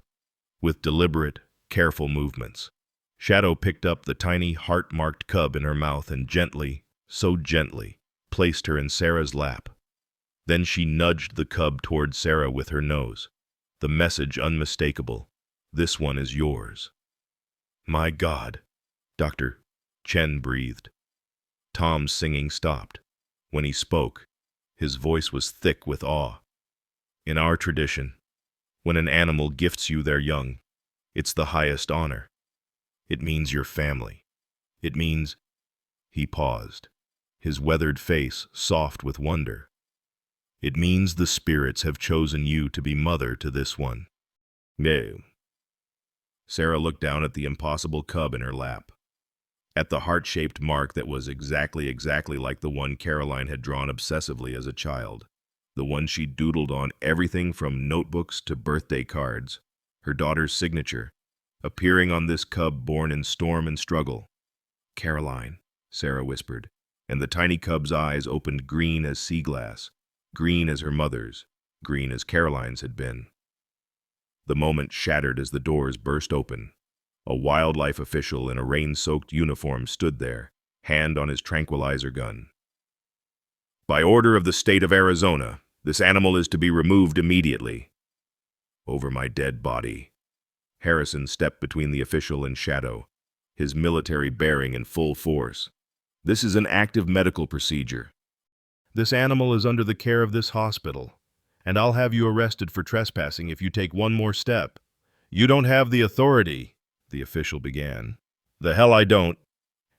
With deliberate, careful movements, Shadow picked up the tiny, heart-marked cub in her mouth and gently, so gently, placed her in Sarah's lap. Then she nudged the cub toward Sarah with her nose. The message unmistakable: "This one is yours." "My God," Dr. Chen breathed. Tom's singing stopped. When he spoke, His voice was thick with awe. In our tradition, when an animal gifts you their young, it's the highest honor. It means your family. It means... He paused, his weathered face soft with wonder. It means the spirits have chosen you to be mother to this one. No. Sarah looked down at the impossible cub in her lap, at the heart-shaped mark that was exactly like the one Caroline had drawn obsessively as a child, the one she doodled on everything from notebooks to birthday cards, her daughter's signature, appearing on this cub born in storm and struggle. Caroline, Sarah whispered, and the tiny cub's eyes opened green as sea glass, green as her mother's, green as Caroline's had been. The moment shattered as the doors burst open. A wildlife official in a rain-soaked uniform stood there, hand on his tranquilizer gun. By order of the state of Arizona, this animal is to be removed immediately. Over my dead body. Harrison stepped between the official and Shadow, his military bearing in full force. This is an active medical procedure. This animal is under the care of this hospital, and I'll have you arrested for trespassing if you take one more step. You don't have the authority, the official began. The hell I don't.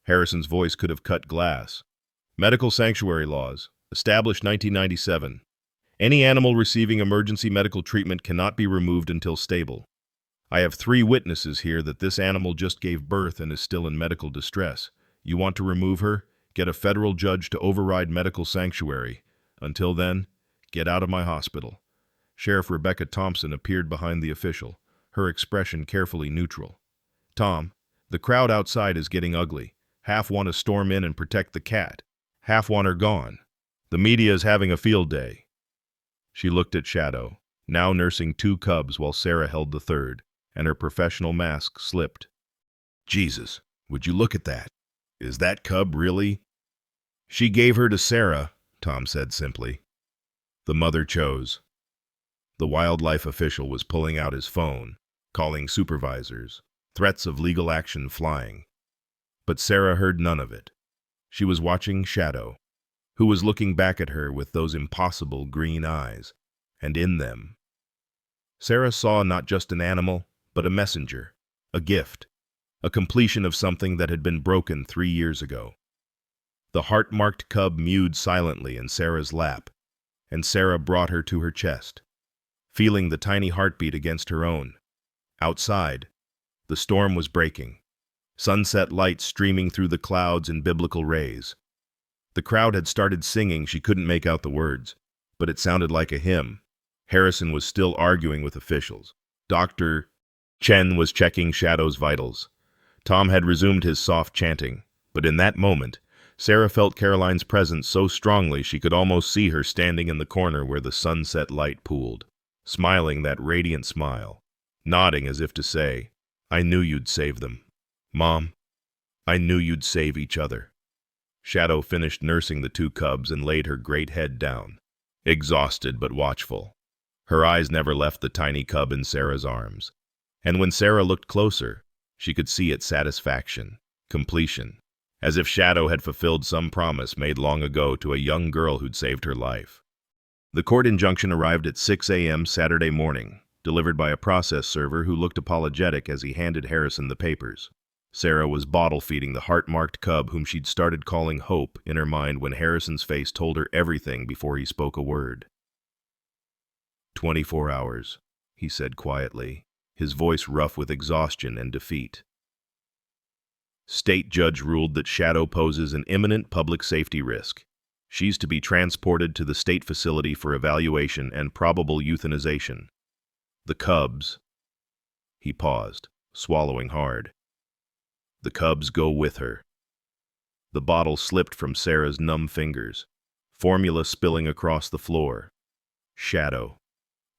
Harrison's voice could have cut glass. Medical sanctuary laws, established 1997. Any animal receiving emergency medical treatment cannot be removed until stable. I have 3 witnesses here that this animal just gave birth and is still in medical distress. You want to remove her? Get a federal judge to override medical sanctuary. Until then, get out of my hospital. Sheriff Rebecca Thompson appeared behind the official, her expression carefully neutral. Tom, the crowd outside is getting ugly. Half want to storm in and protect the cat. Half want her gone. The media is having a field day. She looked at Shadow, now nursing 2 cubs while Sarah held the third, and her professional mask slipped. Jesus, would you look at that? Is that cub really? She gave her to Sarah, Tom said simply. The mother chose. The wildlife official was pulling out his phone, calling supervisors, threats of legal action flying. But Sarah heard none of it. She was watching Shadow, who was looking back at her with those impossible green eyes, and in them. Sarah saw not just an animal, but a messenger, a gift, a completion of something that had been broken 3 years ago. The heart-marked cub mewed silently in Sarah's lap, and Sarah brought her to her chest, feeling the tiny heartbeat against her own. Outside, the storm was breaking, sunset light streaming through the clouds in biblical rays. The crowd had started singing. She couldn't make out the words, but it sounded like a hymn. Harrison was still arguing with officials. Dr. Chen was checking Shadow's vitals. Tom had resumed his soft chanting, but in that moment, Sarah felt Caroline's presence so strongly she could almost see her standing in the corner where the sunset light pooled, smiling that radiant smile, nodding as if to say, I knew you'd save them. Mom, I knew you'd save each other. Shadow finished nursing the 2 cubs and laid her great head down, exhausted but watchful. Her eyes never left the tiny cub in Sarah's arms, and when Sarah looked closer, she could see its satisfaction, completion, as if Shadow had fulfilled some promise made long ago to a young girl who'd saved her life. The court injunction arrived at 6 a.m. Saturday morning, delivered by a process server who looked apologetic as he handed Harrison the papers. Sarah was bottle-feeding the heart-marked cub whom she'd started calling Hope in her mind when Harrison's face told her everything before he spoke a word. 24 hours, he said quietly, his voice rough with exhaustion and defeat. State judge ruled that Shadow poses an imminent public safety risk. She's to be transported to the state facility for evaluation and probable euthanization. The cubs... He paused, swallowing hard. The cubs go with her. The bottle slipped from Sarah's numb fingers, formula spilling across the floor. Shadow,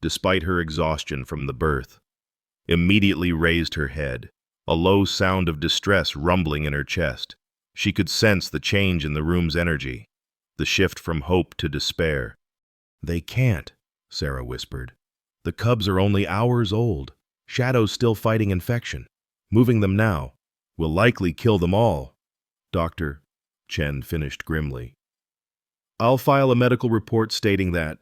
despite her exhaustion from the birth, immediately raised her head, a low sound of distress rumbling in her chest. She could sense the change in the room's energy, the shift from hope to despair. They can't, Sarah whispered. The cubs are only hours old. Shadow's still fighting infection. Moving them now will likely kill them all. Dr. Chen finished grimly. I'll file a medical report stating that.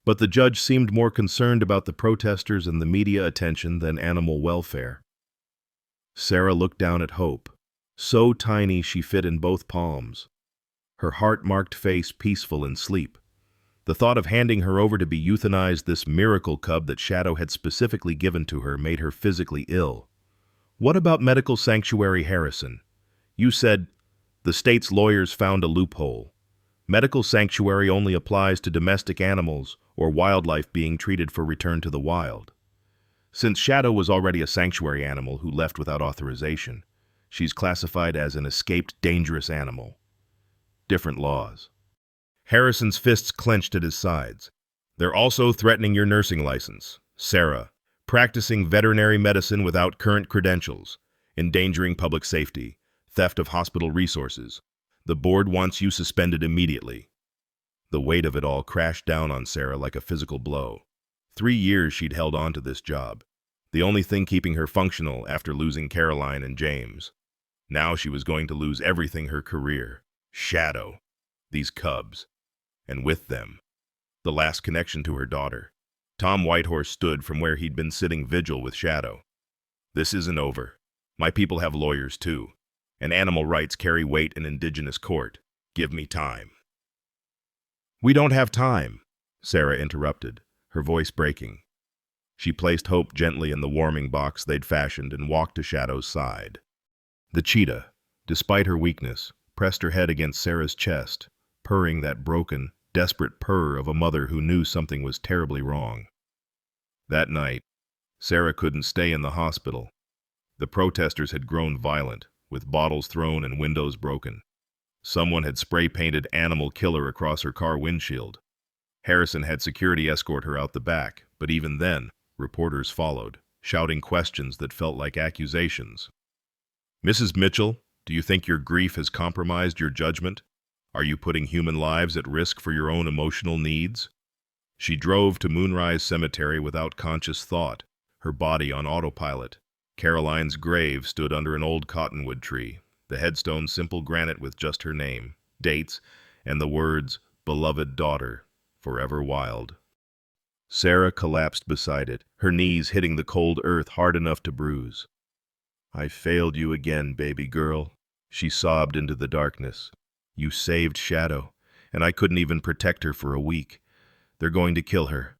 But the judge seemed more concerned about the protesters and the media attention than animal welfare. Sarah looked down at Hope, so tiny she fit in both palms, her heart-marked face peaceful in sleep. The thought of handing her over to be euthanized, this miracle cub that Shadow had specifically given to her, made her physically ill. What about medical sanctuary, Harrison? You said the state's lawyers found a loophole. Medical sanctuary only applies to domestic animals or wildlife being treated for return to the wild. Since Shadow was already a sanctuary animal who left without authorization, she's classified as an escaped dangerous animal. Different laws. Harrison's fists clenched at his sides. They're also threatening your nursing license, Sarah, practicing veterinary medicine without current credentials, endangering public safety, theft of hospital resources. The board wants you suspended immediately. The weight of it all crashed down on Sarah like a physical blow. 3 years she'd held on to this job, the only thing keeping her functional after losing Caroline and James. Now she was going to lose everything: her career, Shadow, these cubs, and with them, the last connection to her daughter. Tom Whitehorse stood from where he'd been sitting vigil with Shadow. This isn't over. My people have lawyers too, and animal rights carry weight in indigenous court. Give me time. We don't have time, Sarah interrupted, her voice breaking. She placed Hope gently in the warming box they'd fashioned and walked to Shadow's side. The cheetah, despite her weakness, pressed her head against Sarah's chest, purring that broken, desperate purr of a mother who knew something was terribly wrong. That night, Sarah couldn't stay in the hospital. The protesters had grown violent, with bottles thrown and windows broken. Someone had spray-painted "Animal Killer" across her car windshield. Harrison had security escort her out the back, but even then, reporters followed, shouting questions that felt like accusations. Mrs. Mitchell, do you think your grief has compromised your judgment? Are you putting human lives at risk for your own emotional needs? She drove to Moonrise Cemetery without conscious thought, her body on autopilot. Caroline's grave stood under an old cottonwood tree, the headstone simple granite with just her name, dates, and the words, "Beloved daughter, forever wild." Sarah collapsed beside it, her knees hitting the cold earth hard enough to bruise. I failed you again, baby girl, she sobbed into the darkness. You saved Shadow, and I couldn't even protect her for a week. They're going to kill her,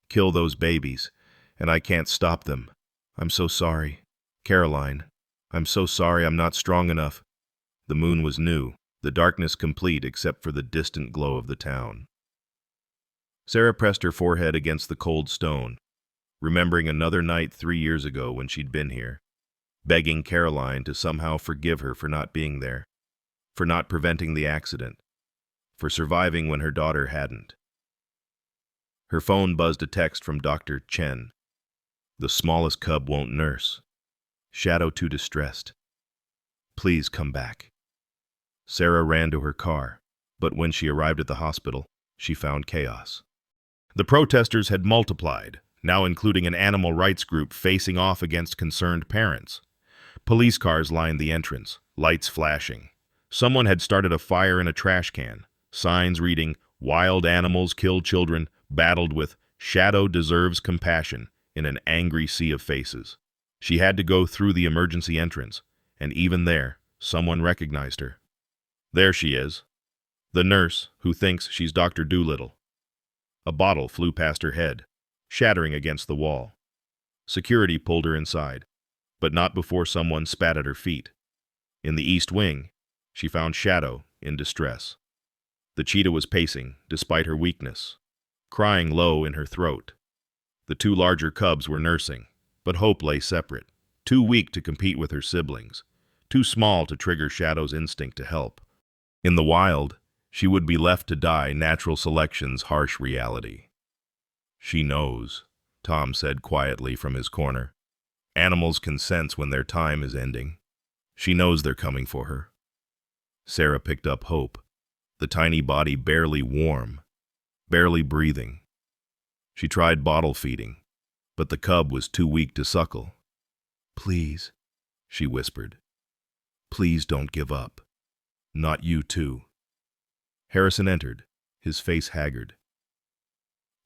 kill those babies, and I can't stop them. I'm so sorry. Caroline, I'm so sorry I'm not strong enough. The moon was new, the darkness complete except for the distant glow of the town. Sarah pressed her forehead against the cold stone, remembering another night 3 years ago when she'd been here, begging Caroline to somehow forgive her for not being there, for not preventing the accident, for surviving when her daughter hadn't. Her phone buzzed a text from Dr. Chen. The smallest cub won't nurse. Shadow too distressed. Please come back. Sarah ran to her car, but when she arrived at the hospital, she found chaos. The protesters had multiplied, now including an animal rights group facing off against concerned parents. Police cars lined the entrance, lights flashing. Someone had started a fire in a trash can, signs reading, "Wild animals kill children," battled with "Shadow deserves compassion" in an angry sea of faces. She had to go through the emergency entrance, and even there, someone recognized her. There she is, the nurse who thinks she's Dr. Doolittle. A bottle flew past her head, shattering against the wall. Security pulled her inside, but not before someone spat at her feet. In the east wing, she found Shadow in distress. The cheetah was pacing, despite her weakness, crying low in her throat. The 2 larger cubs were nursing, but Hope lay separate, too weak to compete with her siblings, too small to trigger Shadow's instinct to help. In the wild, she would be left to die natural selection's harsh reality. She knows, Tom said quietly from his corner. Animals can sense when their time is ending. She knows they're coming for her. Sarah picked up Hope, the tiny body barely warm, barely breathing. She tried bottle feeding, but the cub was too weak to suckle. Please, she whispered. Please don't give up. Not you too. Harrison entered, his face haggard.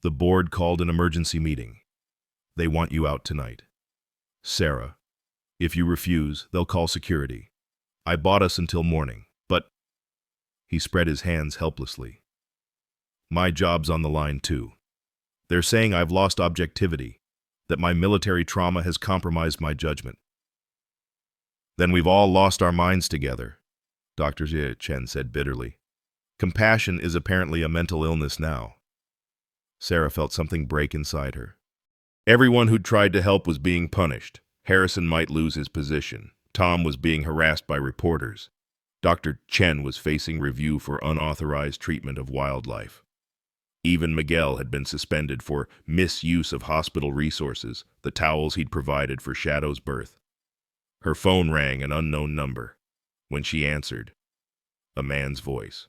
The board called an emergency meeting. They want you out tonight. Sarah, if you refuse, they'll call security. I bought us until morning, but... He spread his hands helplessly. My job's on the line too. They're saying I've lost objectivity, that my military trauma has compromised my judgment. Then we've all lost our minds together, Dr. Chen said bitterly. Compassion is apparently a mental illness now. Sarah felt something break inside her. Everyone who'd tried to help was being punished. Harrison might lose his position. Tom was being harassed by reporters. Dr. Chen was facing review for unauthorized treatment of wildlife. Even Miguel had been suspended for misuse of hospital resources, the towels he'd provided for Shadow's birth. Her phone rang an unknown number. When she answered, a man's voice,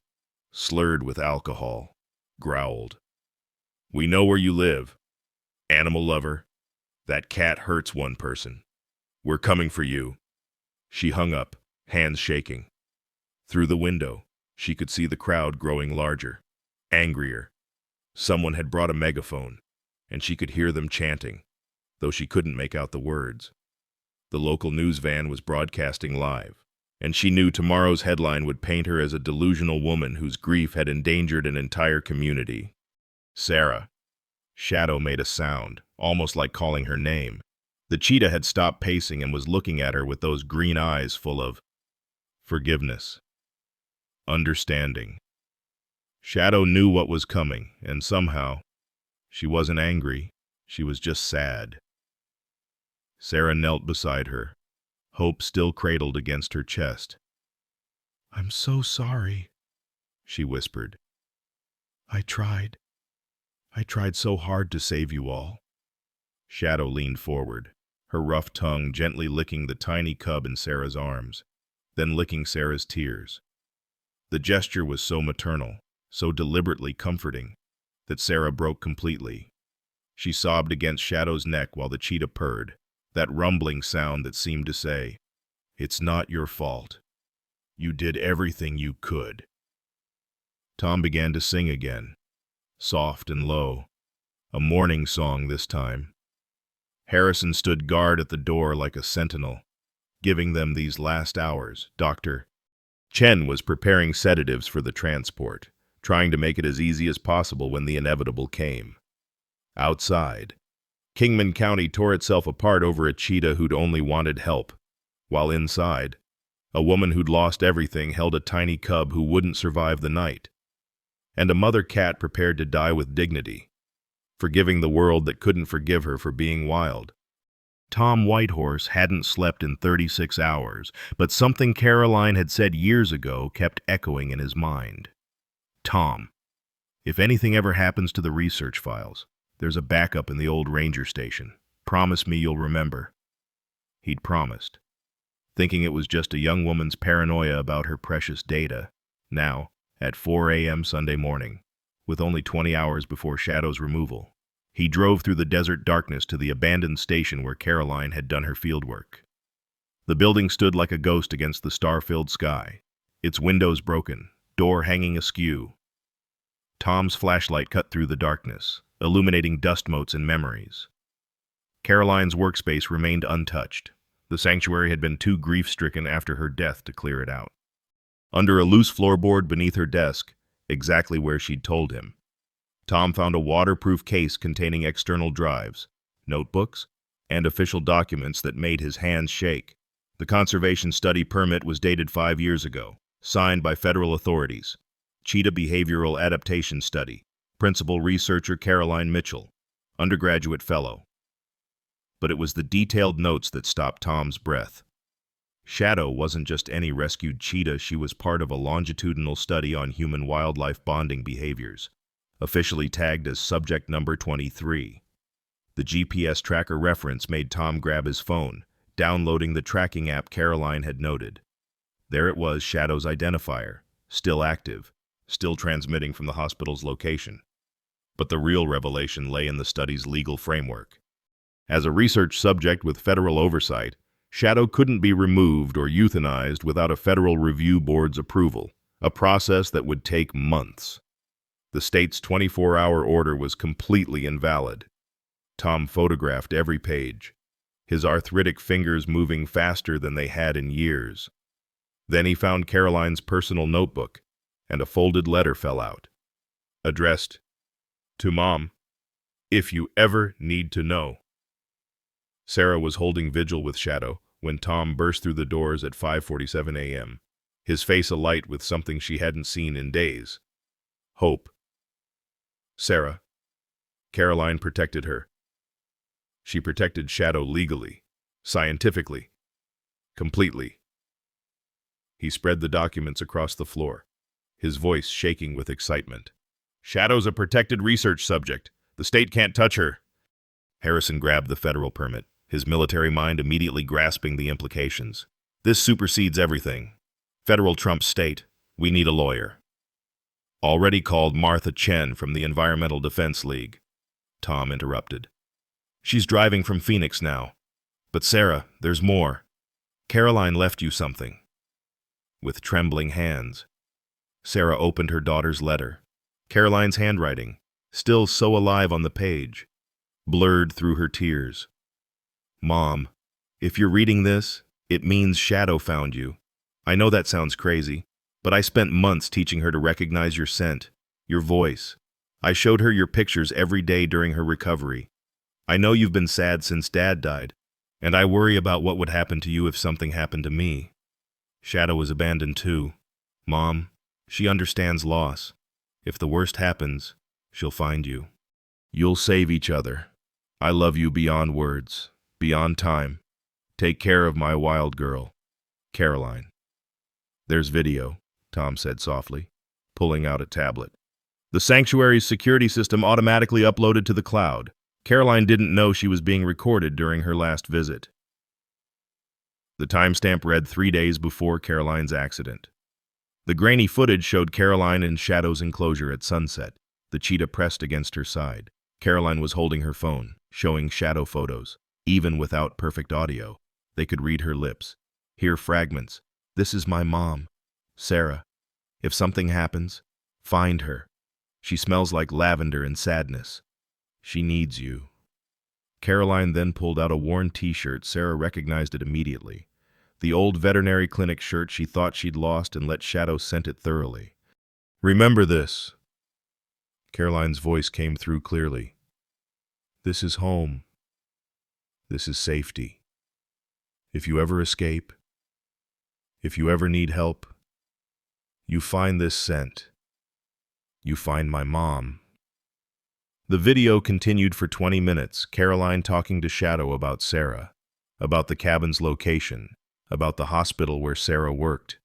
slurred with alcohol, growled. We know where you live. Animal lover. That cat hurts one person. We're coming for you. She hung up, hands shaking. Through the window, she could see the crowd growing larger, angrier. Someone had brought a megaphone, and she could hear them chanting, though she couldn't make out the words. The local news van was broadcasting live, and she knew tomorrow's headline would paint her as a delusional woman whose grief had endangered an entire community. Sarah. Shadow made a sound, almost like calling her name. The cheetah had stopped pacing and was looking at her with those green eyes full of forgiveness, understanding. Shadow knew what was coming, and somehow, she wasn't angry, she was just sad. Sarah knelt beside her, hope still cradled against her chest. I'm so sorry, she whispered. I tried so hard to save you all. Shadow leaned forward, her rough tongue gently licking the tiny cub in Sarah's arms, then licking Sarah's tears. The gesture was so maternal, so deliberately comforting, that Sarah broke completely. She sobbed against Shadow's neck while the cheetah purred, that rumbling sound that seemed to say, It's not your fault. You did everything you could. Tom began to sing again, soft and low, a morning song this time. Harrison stood guard at the door like a sentinel, giving them these last hours. Dr. Chen was preparing sedatives for the transport, trying to make it as easy as possible when the inevitable came. Outside, Kingman County tore itself apart over a cheetah who'd only wanted help, while inside, a woman who'd lost everything held a tiny cub who wouldn't survive the night, and a mother cat prepared to die with dignity, forgiving the world that couldn't forgive her for being wild. Tom Whitehorse hadn't slept in 36 hours, but something Caroline had said years ago kept echoing in his mind. Tom, if anything ever happens to the research files, there's a backup in the old ranger station. Promise me you'll remember. He'd promised, thinking it was just a young woman's paranoia about her precious data. Now, at 4 a.m. Sunday morning, with only 20 hours before Shadow's removal, he drove through the desert darkness to the abandoned station where Caroline had done her fieldwork. The building stood like a ghost against the star-filled sky, its windows broken, door hanging askew. Tom's flashlight cut through the darkness, illuminating dust motes and memories. Caroline's workspace remained untouched. The sanctuary had been too grief-stricken after her death to clear it out. Under a loose floorboard beneath her desk, exactly where she'd told him, Tom found a waterproof case containing external drives, notebooks, and official documents that made his hands shake. The conservation study permit was dated 5 years ago, signed by federal authorities. Cheetah Behavioral Adaptation Study, Principal Researcher Caroline Mitchell, Undergraduate Fellow. But it was the detailed notes that stopped Tom's breath. Shadow wasn't just any rescued cheetah, she was part of a longitudinal study on human-wildlife bonding behaviors, officially tagged as Subject Number 23. The GPS tracker reference made Tom grab his phone, downloading the tracking app Caroline had noted. There it was, Shadow's identifier, still active, still transmitting from the hospital's location. But the real revelation lay in the study's legal framework. As a research subject with federal oversight, Shadow couldn't be removed or euthanized without a federal review board's approval, a process that would take months. The state's 24-hour order was completely invalid. Tom photographed every page, his arthritic fingers moving faster than they had in years. Then he found Caroline's personal notebook, and a folded letter fell out. Addressed, "To Mom, if you ever need to know." Sarah was holding vigil with Shadow when Tom burst through the doors at 5:47 a.m., his face alight with something she hadn't seen in days. Hope. Sarah. Caroline protected her. She protected Shadow legally, scientifically, completely. He spread the documents across the floor, his voice shaking with excitement. "Shadow's a protected research subject. The state can't touch her." Harrison grabbed the federal permit, his military mind immediately grasping the implications. "This supersedes everything. Federal trumps state. We need a lawyer." "Already called Martha Chen from the Environmental Defense League," Tom interrupted. "She's driving from Phoenix now. But Sarah, there's more. Caroline left you something." With trembling hands, Sarah opened her daughter's letter. Caroline's handwriting, still so alive on the page, blurred through her tears. "Mom, if you're reading this, it means Shadow found you. I know that sounds crazy, but I spent months teaching her to recognize your scent, your voice. I showed her your pictures every day during her recovery. I know you've been sad since Dad died, and I worry about what would happen to you if something happened to me. Shadow was abandoned too. Mom, she understands loss. If the worst happens, she'll find you. You'll save each other. I love you beyond words, beyond time. Take care of my wild girl, Caroline." "There's video," Tom said softly, pulling out a tablet. "The sanctuary's security system automatically uploaded to the cloud. Caroline didn't know she was being recorded during her last visit." The timestamp read 3 days before Caroline's accident. The grainy footage showed Caroline in Shadow's enclosure at sunset, the cheetah pressed against her side. Caroline was holding her phone, showing Shadow photos. Even without perfect audio, they could read her lips, hear fragments. "This is my mom, Sarah. If something happens, find her. She smells like lavender and sadness. She needs you." Caroline then pulled out a worn t-shirt. Sarah recognized it immediately. The old veterinary clinic shirt she thought she'd lost and let Shadow scent it thoroughly. "Remember this." Caroline's voice came through clearly. "This is home. This is safety. If you ever escape, if you ever need help, you find this scent. You find my mom." The video continued for 20 minutes, Caroline talking to Shadow about Sarah, about the cabin's location, about the hospital where Sarah worked.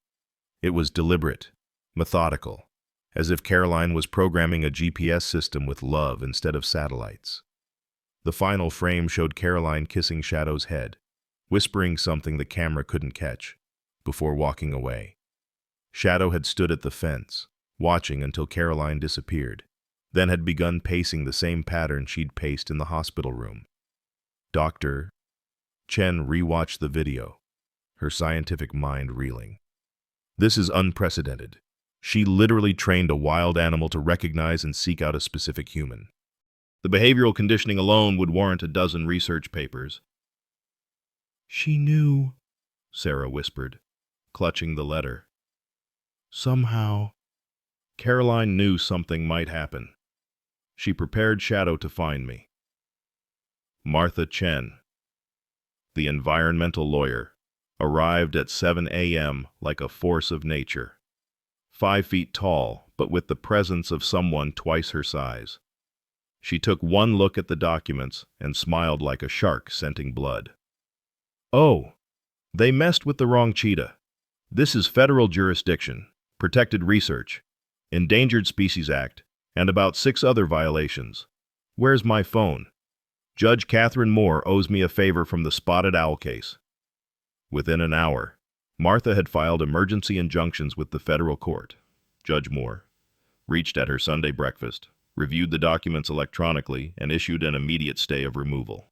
It was deliberate, methodical, as if Caroline was programming a GPS system with love instead of satellites. The final frame showed Caroline kissing Shadow's head, whispering something the camera couldn't catch, before walking away. Shadow had stood at the fence, watching until Caroline disappeared, then had begun pacing the same pattern she'd paced in the hospital room. Dr. Chen rewatched the video, her scientific mind reeling. "This is unprecedented. She literally trained a wild animal to recognize and seek out a specific human. The behavioral conditioning alone would warrant a dozen research papers." "She knew," Sarah whispered, clutching the letter. "Somehow." Caroline knew something might happen. She prepared Shadow to find me. Martha Chen, the environmental lawyer, arrived at 7 a.m. like a force of nature. 5 feet tall, but with the presence of someone twice her size. She took one look at the documents and smiled like a shark scenting blood. "Oh, they messed with the wrong cheetah. This is federal jurisdiction, protected research, Endangered Species Act, and about 6 other violations. Where's my phone? Judge Catherine Moore owes me a favor from the spotted owl case." Within an hour, Martha had filed emergency injunctions with the federal court. Judge Moore reached at her Sunday breakfast, reviewed the documents electronically, and issued an immediate stay of removal.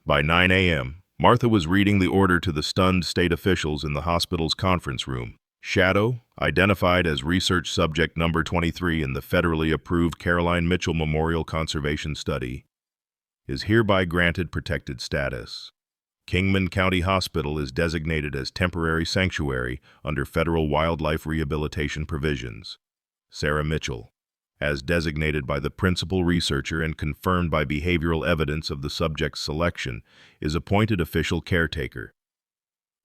By 9 a.m., Martha was reading the order to the stunned state officials in the hospital's conference room. Shadow, identified as research subject number 23 in the federally approved Caroline Mitchell Memorial Conservation Study, is hereby granted protected status. Kingman County Hospital is designated as temporary sanctuary under federal wildlife rehabilitation provisions. Sarah Mitchell, as designated by the principal researcher and confirmed by behavioral evidence of the subject's selection, is appointed official caretaker.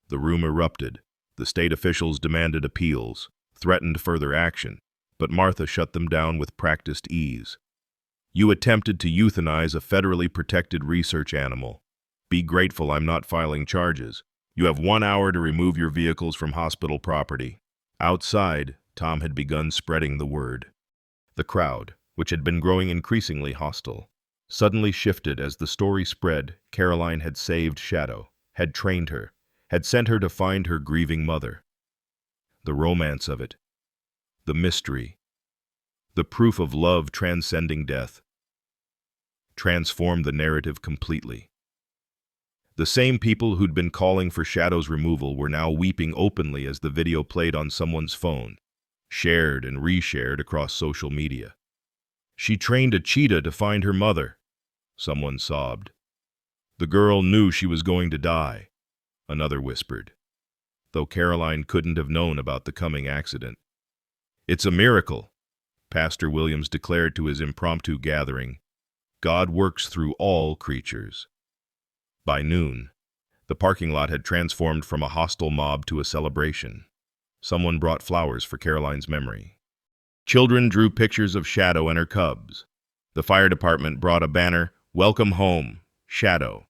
The room erupted. The state officials demanded appeals, threatened further action, but Martha shut them down with practiced ease. You attempted to euthanize a federally protected research animal. Be grateful I'm not filing charges. You have 1 hour to remove your vehicles from hospital property. Outside, Tom had begun spreading the word. The crowd, which had been growing increasingly hostile, suddenly shifted as the story spread. Caroline had saved Shadow, had trained her, had sent her to find her grieving mother. The romance of it, the mystery, the proof of love transcending death, transformed the narrative completely. The same people who'd been calling for Shadow's removal were now weeping openly as the video played on someone's phone, shared and reshared across social media. She trained a cheetah to find her mother, someone sobbed. The girl knew she was going to die, another whispered, though Caroline couldn't have known about the coming accident. It's a miracle, Pastor Williams declared to his impromptu gathering. God works through all creatures. By noon, the parking lot had transformed from a hostile mob to a celebration. Someone brought flowers for Caroline's memory. Children drew pictures of Shadow and her cubs. The fire department brought a banner, "Welcome home, Shadow."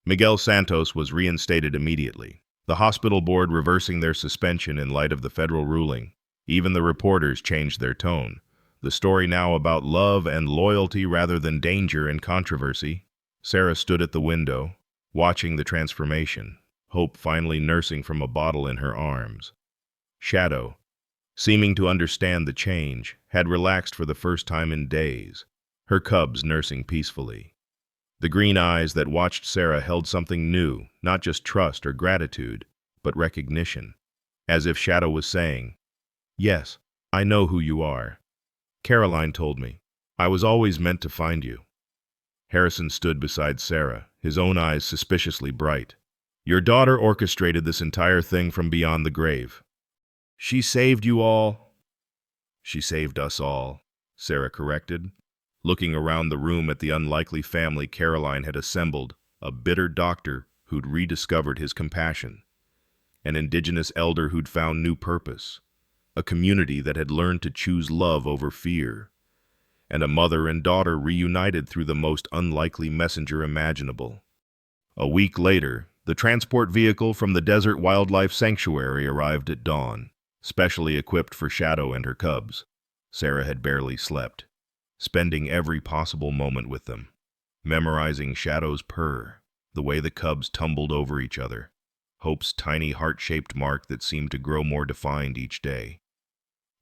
Miguel Santos was reinstated immediately, the hospital board reversing their suspension in light of the federal ruling. Even the reporters changed their tone. The story now about love and loyalty rather than danger and controversy. Sarah stood at the window, watching the transformation, hope finally nursing from a bottle in her arms. Shadow, seeming to understand the change, had relaxed for the first time in days, her cubs nursing peacefully. The green eyes that watched Sarah held something new, not just trust or gratitude, but recognition, as if Shadow was saying, "Yes, I know who you are. Caroline told me. I was always meant to find you." Harrison stood beside Sarah, his own eyes suspiciously bright. "Your daughter orchestrated this entire thing from beyond the grave. She saved you all." "She saved us all," Sarah corrected, looking around the room at the unlikely family Caroline had assembled, a bitter doctor who'd rediscovered his compassion, an indigenous elder who'd found new purpose, a community that had learned to choose love over fear, and a mother and daughter reunited through the most unlikely messenger imaginable. A week later, the transport vehicle from the Desert Wildlife Sanctuary arrived at dawn, specially equipped for Shadow and her cubs. Sarah had barely slept, spending every possible moment with them, memorizing Shadow's purr, the way the cubs tumbled over each other, Hope's tiny heart-shaped mark that seemed to grow more defined each day.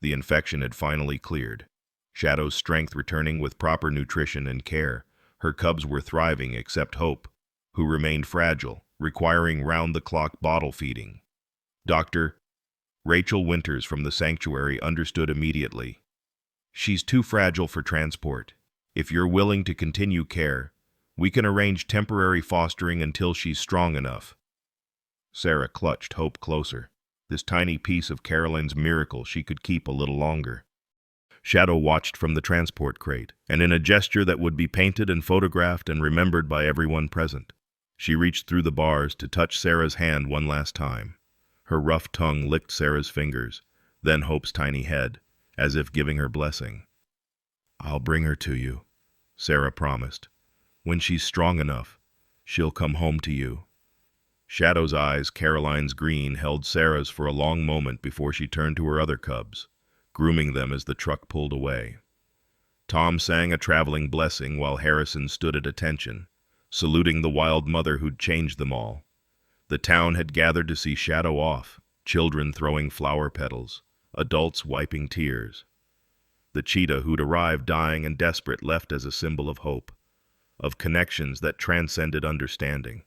The infection had finally cleared, Shadow's strength returning with proper nutrition and care. Her cubs were thriving except Hope, who remained fragile, requiring round-the-clock bottle feeding. Dr. Rachel Winters from the sanctuary understood immediately. "She's too fragile for transport. If you're willing to continue care, we can arrange temporary fostering until she's strong enough." Sarah clutched Hope closer. This tiny piece of Caroline's miracle she could keep a little longer. Shadow watched from the transport crate, and in a gesture that would be painted and photographed and remembered by everyone present, she reached through the bars to touch Sarah's hand one last time. Her rough tongue licked Sarah's fingers, then Hope's tiny head, as if giving her blessing. "I'll bring her to you," Sarah promised. "When she's strong enough, she'll come home to you." Shadow's eyes, Caroline's green, held Sarah's for a long moment before she turned to her other cubs, grooming them as the truck pulled away. Tom sang a traveling blessing while Harrison stood at attention, saluting the wild mother who'd changed them all. The town had gathered to see Shadow off, children throwing flower petals, adults wiping tears. The cheetah who'd arrived dying and desperate left as a symbol of hope, of connections that transcended understanding.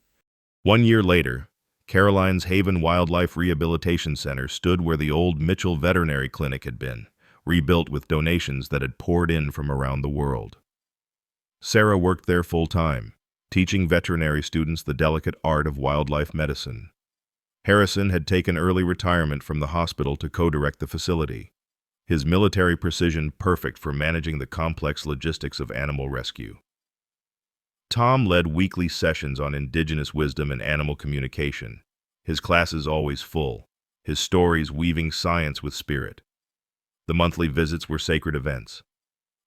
1 year later, Caroline's Haven Wildlife Rehabilitation Center stood where the old Mitchell Veterinary Clinic had been, rebuilt with donations that had poured in from around the world. Sarah worked there full-time, teaching veterinary students the delicate art of wildlife medicine. Harrison had taken early retirement from the hospital to co-direct the facility, his military precision perfect for managing the complex logistics of animal rescue. Tom led weekly sessions on indigenous wisdom and animal communication, his classes always full, his stories weaving science with spirit. The monthly visits were sacred events.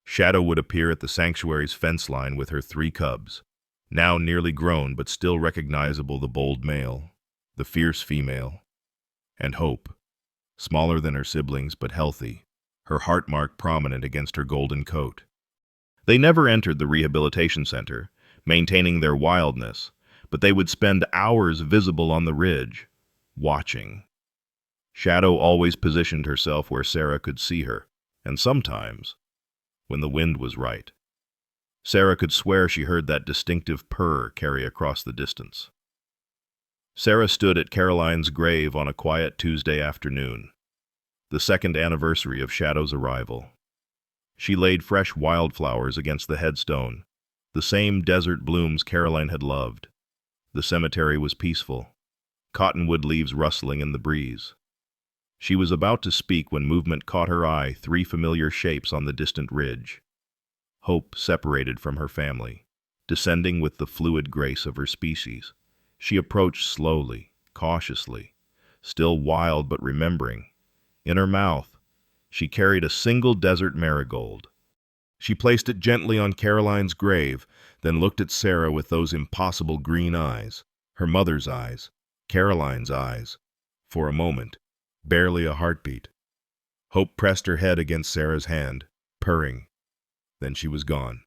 Shadow would appear at the sanctuary's fence line with her 3 cubs, now nearly grown but still recognizable: the bold male, the fierce female, and Hope, smaller than her siblings but healthy, her heart mark prominent against her golden coat. They never entered the rehabilitation center, maintaining their wildness, but they would spend hours visible on the ridge, watching. Shadow always positioned herself where Sarah could see her, and sometimes, when the wind was right, Sarah could swear she heard that distinctive purr carry across the distance. Sarah stood at Caroline's grave on a quiet Tuesday afternoon, the 2nd anniversary of Shadow's arrival. She laid fresh wildflowers against the headstone, the same desert blooms Caroline had loved. The cemetery was peaceful, cottonwood leaves rustling in the breeze. She was about to speak when movement caught her eye: 3 familiar shapes on the distant ridge. Hope separated from her family, descending with the fluid grace of her species. She approached slowly, cautiously, still wild but remembering. In her mouth, she carried a single desert marigold. She placed it gently on Caroline's grave, then looked at Sarah with those impossible green eyes, her mother's eyes, Caroline's eyes. For a moment, barely a heartbeat. Hope pressed her head against Sarah's hand, purring. Then she was gone,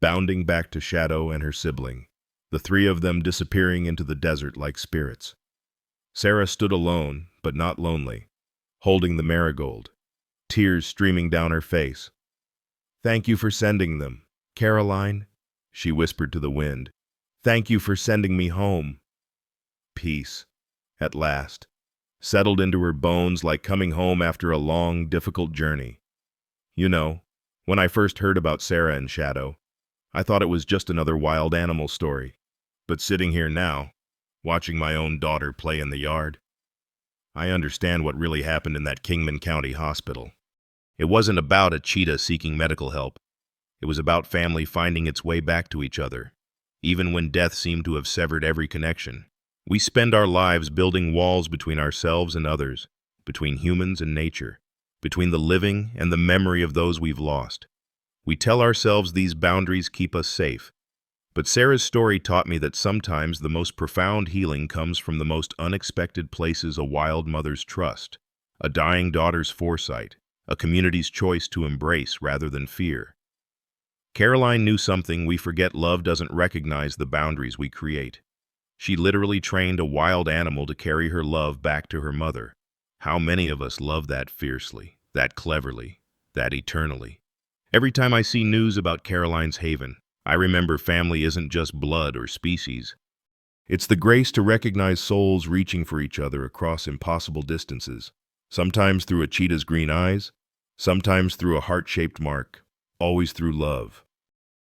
bounding back to Shadow and her sibling, the 3 of them disappearing into the desert like spirits. Sarah stood alone, but not lonely, holding the marigold, tears streaming down her face. "Thank you for sending them, Caroline," she whispered to the wind. "Thank you for sending me home." Peace, at last, settled into her bones like coming home after a long, difficult journey. You know, when I first heard about Sarah and Shadow, I thought it was just another wild animal story. But sitting here now, watching my own daughter play in the yard, I understand what really happened in that Kingman County hospital. It wasn't about a cheetah seeking medical help. It was about family finding its way back to each other, even when death seemed to have severed every connection. We spend our lives building walls between ourselves and others, between humans and nature, between the living and the memory of those we've lost. We tell ourselves these boundaries keep us safe. But Sarah's story taught me that sometimes the most profound healing comes from the most unexpected places: a wild mother's trust, a dying daughter's foresight, a community's choice to embrace rather than fear. Caroline knew something we forget: love doesn't recognize the boundaries we create. She literally trained a wild animal to carry her love back to her mother. How many of us love that fiercely, that cleverly, that eternally? Every time I see news about Caroline's Haven, I remember family isn't just blood or species. It's the grace to recognize souls reaching for each other across impossible distances, sometimes through a cheetah's green eyes, sometimes through a heart-shaped mark, always through love.